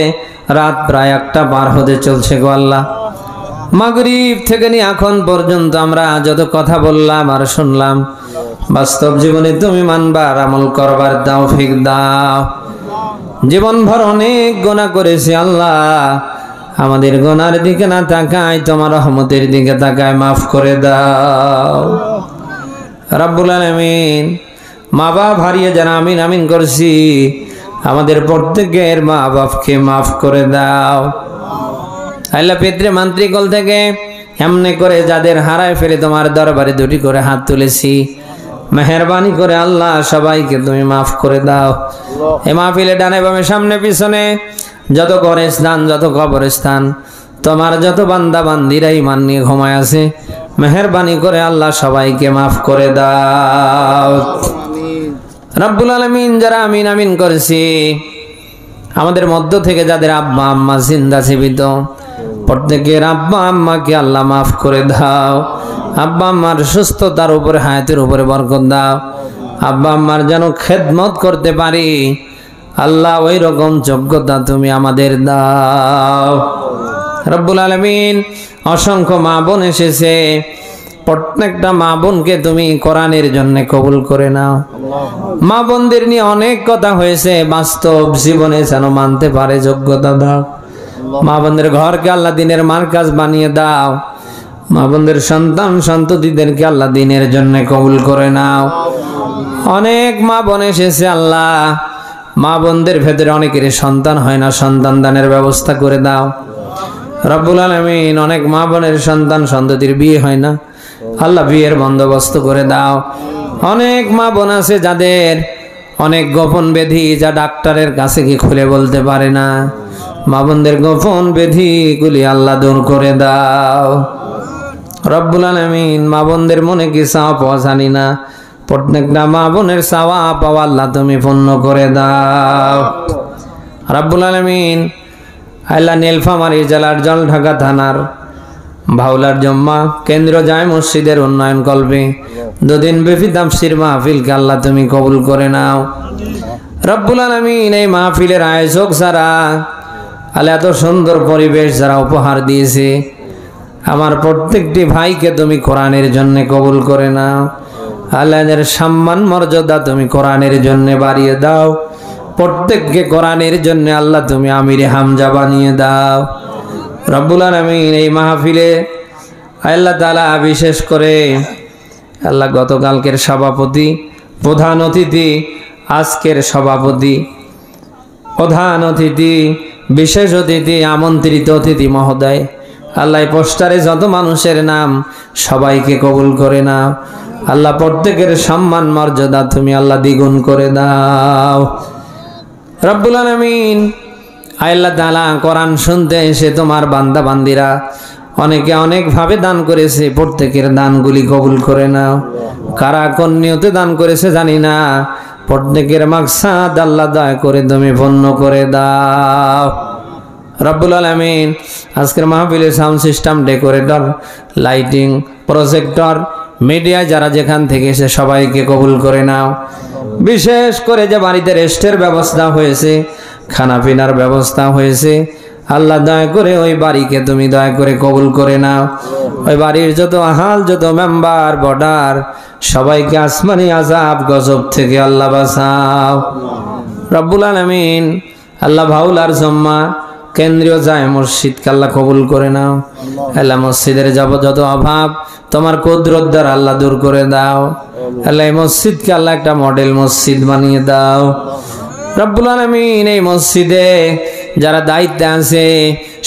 [SPEAKER 1] রাত প্রায় 1টা পার হতে চলছে। গো আল্লাহ, মাগরিব থেকে নিয়ে এখন পর্যন্ত আমরা যত কথা বললাম আর শুনলাম, বাস্তব জীবনে তুমি মানবার আমল করবার তৌফিক দাও। জীবনভর অনেক গুনাহ করেছি আল্লাহ, আমাদের গুনার দিকে না তাকায় তোমার রহমতের দিকে তাকায়, মাফ করে দাও রব্বুল আলামিন। মা বাপ হারিয়ে যারা আমিন আমিন করছি, আমাদের প্রত্যেকের মা বাপকে মাফ করে দাও আল্লাহ। পিতৃ মাতৃকুল থেকে এমনি করে যাদের হারায় ফেলে তোমার দরবারে দুটি করে হাত তুলেছি, মেহেরবানি করে আল্লাহ সবাইকে তুমি মাফ করে দাও। এ মাহফিলে ডানে বামে সামনে পিছনে যত কবরস্থান, যত কবরস্থান, তোমার যত বান্দা বান্দিরা ঈমান নিয়ে ঘুমায় আছে, মেহেরবানি করে আল্লাহ সবাইকে মাফ করে দাও রব্বুল আলামিন। যারা আমিন আমিন করেছি, আমাদের মধ্য থেকে যাদের আব্বা আম্মা জিন্দা জীবিত, প্রত্যেকের আব্বা আম্মাকে আল্লাহ মাফ করে দাও। আব্বা আম্মার সুস্থতার উপরে, হায়াতের উপরে বরকত দাও। আব্বা আম্মার যেন খেদমত করতে পারি আল্লাহ, ওই রকম যোগ্যতা তুমি আমাদের দাও রব্বুল আলামিন। অসংখ্য মা বোন এসেছে, প্রত্যেকটা মা বোনকে তুমি কোরআনের জন্য কবুল করে নাও। মা বোনদের নিয়ে অনেক কথা হয়েছে, বাস্তব জীবনে যেন মানতে পারে যোগ্যতা দাও। মা বোনদের ঘরকে আল্লাহ দিনের মার্কাজ বানিয়ে দাও। মা বোনদের সন্তান সন্ততিদেরকে আল্লাহ দিনের জন্য কবুল করে নাও। অনেক মা বোন এসেছে আল্লাহ, মা বোনদের ভেতরে অনেকের সন্তান হয় না, সন্তান দানের ব্যবস্থা করে দাও রব্বুল আলামিন। অনেক মা বোনের সন্তান সন্ততির বিয়ে হয় না, আল্লাহ বিয়ের বন্দোবস্ত করে দাও। অনেক মা বোন আছে যাদের অনেক গোপন ব্যাধি, যা ডাক্তারের কাছে কি খুলে বলতে পারে না, মা বোনদের গোপন ব্যাধিগুলি আল্লাহ দূর করে দাও রব্বুল আলামিন। মা বোনদের মনে কি চাওয়া পাওয়া জানি না, প্রত্যেকটা মা বোনের চাওয়া পাওয়া আল্লাহ তুমি পূর্ণ করে দাও রব্বুল আলামিন। আল্লাহ নীলফামারী জেলার জলঢাকা থানার ভাওলার জম্মা কেন্দ্র জামে মসজিদের উন্নয়ন কল্পে দুদিন ব্যাপী তাফসীর মাহফিলকে আল্লাহ তুমি কবুল করে নাও রব্বুল আলামিন। এই মাহফিলের আয়োজক যারা, আল্লাহ এত সুন্দর পরিবেশ যারা উপহার দিয়েছে, আমার প্রত্যেকটি ভাইকে তুমি কোরআনের জন্য কবুল করে নাও আল্লাহ। এদের সম্মান মর্যাদা তুমি কোরআনের জন্য বাড়িয়ে দাও। প্রত্যেককে কোরআনের জন্য আল্লাহ তুমি আমিরে হামজা বানিয়ে দাও রব্বুল আলামিন। এই মাহফিলে আল্লাহ তাআলা বিশেষ করে আল্লাহ গতকালকের সভাপতি, প্রধান অতিথি, আজকের সভাপতি, প্রধান অতিথি, বিশেষ অতিথি, আমন্ত্রিত অতিথি মহোদয়, আল্লাহ পোস্টারে যত মানুষের নাম সবাইকে কবুল করে নাও আল্লাহ। প্রত্যেকের সম্মান মর্যাদা তুমি আল্লাহ দ্বিগুণ করে দাও রব্বুল আলামিন। আল্লাহ তাআলা কোরআন শুনতে এসে তোমার বান্দা বান্দিরা অনেকে অনেকভাবে দান করেছে, প্রত্যেকের দানগুলি কবুল করে নাও। কারা কোন নিয়তে দান করেছে জানি না, প্রত্যেকের মাকসাদ আল্লাহ দয়া করে তুমি পূর্ণ করে দাও রব্বুল আলামিন। আজকের মাহফিলের sound system, decorator, lighting, projector, media যারা যেখান থেকে এসে সবাইকে কবুল করে নাও। বিশেষ করে যে বাড়িতে রেস্টের ব্যবস্থা হয়েছে, খানা পিনার ব্যবস্থা হয়েছে, আল্লাহ দয়া করে ওই বাড়িকে তুমি দয়া করে কবুল করে নাও। ওই বাড়ির যত আহাল, যত মেম্বার, বর্ডার, সবাইকে আসমানি আযাব গজব থেকে আল্লাহ বাঁচাও রব্বুল আলামিন। আল্লাহ ভাউলার জম্মা কেন্দ্রীয় জামে মসজিদকে আল্লাহ কবুল করে নাও আল্লাহ। মসজিদের যত অভাব তোমার কুদরত দ্বারা আল্লাহ দূর করে দাও আল্লাহ। এই মসজিদকে আল্লাহ একটা মডেল মসজিদ বানিয়ে দাও রব্বুল আলামিন। এই মসজিদে যারা দায়িত্বে আছে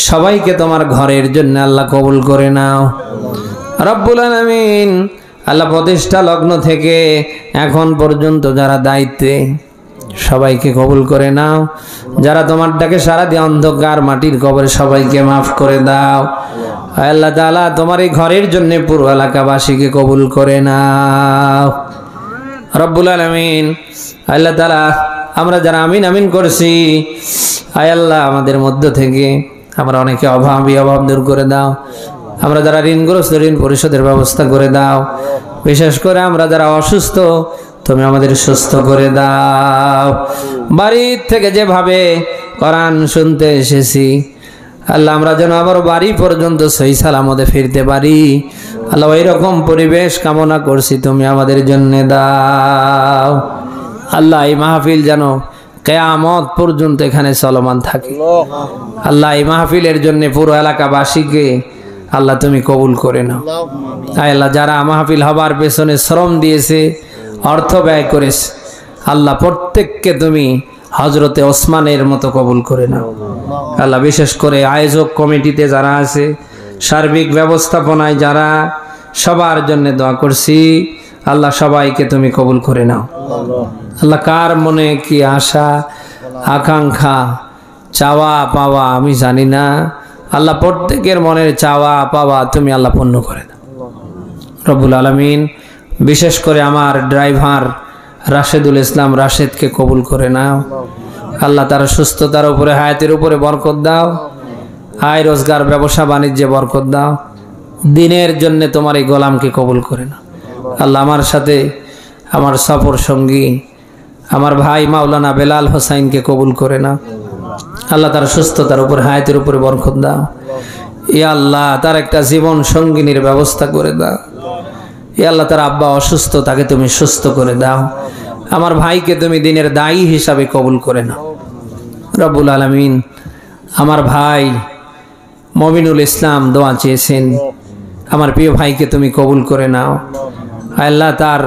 [SPEAKER 1] সবাইকে তোমার ঘরের জন্য আল্লাহ কবুল করে নাও রব্বুল আলামিন। আল্লাহ প্রতিষ্ঠা লগ্ন থেকে এখন পর্যন্ত যারা দায়িত্বে সবাইকে কবুল করে নাও। যারা তোমার ডাকে সারা দিয়ে অন্ধকার মাটির কবরে সবাইকে মাফ করে দাও আল্লাহ তাআলা। তোমার এই ঘরের জন্য পুরো এলাকাবাসীকে কবুল করে নাও রব্বুল আলামিন। আল্লাহ তাআলা আমরা যারা আমিন আমিন করছি, আয় আল্লাহ আমাদের মধ্য থেকে আমরা অনেকে অভাবী, অভাব দূর করে দাও। আমরা যারা ঋণগ্রস্ত, ঋণ পরিশোধের ব্যবস্থা করে দাও। বিশেষ করে আমরা যারা অসুস্থ, তুমি আমাদের সুস্থ করে দাও। বাড়ির থেকে যেভাবে কোরআন শুনতে এসেছি আল্লাহ, আমরা যেন আবার বাড়ি পর্যন্ত সহি সালামতে ফিরতে পারি আল্লাহ। ওই রকম পরিবেশ কামনা করছি, তুমি আমাদের জন্য দাও আল্লাহ। এই মাহফিল যেন কিয়ামত পর্যন্ত এখানে চলমান থাকে। আল্লাহ এই মাহফিলের জন্য পুরো এলাকাবাসীকে আল্লাহ তুমি কবুল করে নাও। আল্লাহ যারা মাহফিল হবার পেছনে শ্রম দিয়েছে, অর্থ ব্যয় করেছে, আল্লাহ প্রত্যেককে তুমি হযরতে ওসমানের মতো কবুল করে নাও। আল্লাহ বিশেষ করে আয়োজক কমিটিতে যারা আছে, সার্বিক ব্যবস্থাপনায় যারা, সবার জন্য দোয়া করছি, আল্লাহ সবাইকে তুমি কবুল করে নাও। আল্লাহ কার মনে কি আশা আকাঙ্ক্ষা চাওয়া পাওয়া আমি জানি না, আল্লাহ প্রত্যেকের মনের চাওয়া পাওয়া তুমি আল্লাহ পূর্ণ করে দাও রব্বুল আলামিন। বিশেষ করে আমার ড্রাইভার রাশেদুল ইসলাম রাশেদকে কবুল করে নাও। আল্লাহ তার সুস্থতার উপরে, হায়াতের উপরে বরকত দাও, আয় রোজগার ব্যবসা বাণিজ্যে বরকত দাও। দিনের জন্য তোমার এই গোলামকে কবুল করে নাও। আল্লাহ আমার সাথে আমার সফর সঙ্গী আমার ভাই মাওলানা বেলাল হোসাইনকে কবুল করে নাও। আল্লাহ তার সুস্থতার উপর, হায়াতের উপরে বরকত দাও। ইয়া আল্লাহ তার একটা জীবন সঙ্গিনীর ব্যবস্থা করে দাও। ইয়া আল্লাহ তার আব্বা অসুস্থ, তাকে তুমি সুস্থ করে দাও। আমার ভাইকে তুমি দিনের দায়ী হিসাবে কবুল করে নাও রব্বুল আলামিন। আমার ভাই মমিনুল ইসলাম দোয়া চেয়েছেন, আমার প্রিয় ভাইকে তুমি কবুল করে নাও। আল্লাহ তার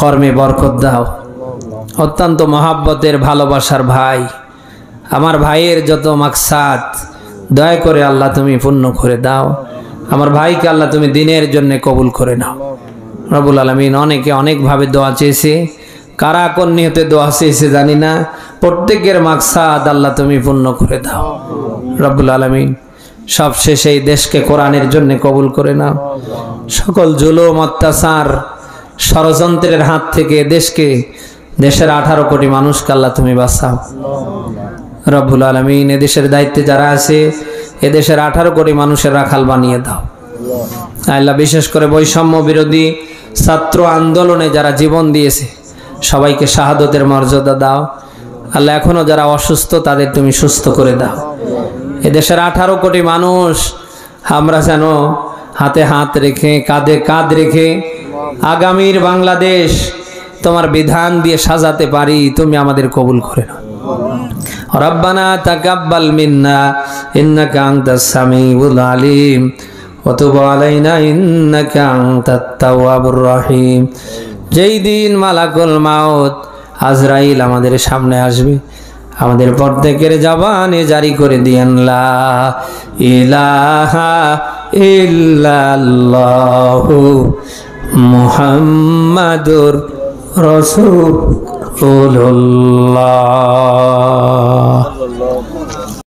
[SPEAKER 1] কর্মে বরকত দাও। অত্যন্ত মহাব্বতের ভালোবাসার ভাই, আমার ভাইয়ের যত মাকসাদ দয়া করে আল্লাহ তুমি পূর্ণ করে দাও। আমার ভাইকে আল্লাহ তুমি দিনের জন্য কবুল করে নাও রব্বুল আলামিন। অনেকে অনেকভাবে দোয়া চেয়েছে, কারা কোন নিয়তে দোয়া চেয়েছে জানি না, প্রত্যেকের মাকসাদ আল্লাহ তুমি পূর্ণ করে দাও রব্বুল আলামিন। সবশেষে এই দেশকে কোরআনের জন্য কবুল করে নাও। সকল জুলুম অত্যাচার ষড়যন্ত্রের হাত থেকে দেশের 18 কোটি মানুষকে আল্লাহ তুমি বাঁচাও রব্বুল আলামিন। এদেশের দায়িত্বে যারা আছে, এদেশের 18 কোটি মানুষের রাখাল বানিয়ে দাও আল্লাহ। বিশেষ করে বৈষম্য বিরোধী ছাত্র আন্দোলনে যারা জীবন দিয়েছে, সবাইকে শাহাদতের মর্যাদা দাও আল্লাহ। এখনো যারা অসুস্থ, তাদের তুমি সুস্থ করে দাও। এদেশের 18 কোটি মানুষ আমরা যেন হাতে হাত রেখে, কাঁধে কাঁধ রেখে আগামীর বাংলাদেশ তোমার বিধান দিয়ে সাজাতে পারি, তুমি আমাদের কবুল করে নাও। রব্বানা তাকাব্বাল মিন্না ইন্নাকা আনতাস সামিউল আলিম ওয়া তুব আলাইনা ইন্নাকা আনতাত তাওয়াবুর রহিম। যেই দিন মালাকুল মাউত আজরাইল আমাদের সামনে আসবে, আমাদের প্রত্যেকের জবানে জারি করে দিয়েন লা ইলাহা ইল্লাল্লাহু মুহাম্মাদুর রাসূলুল্লাহ।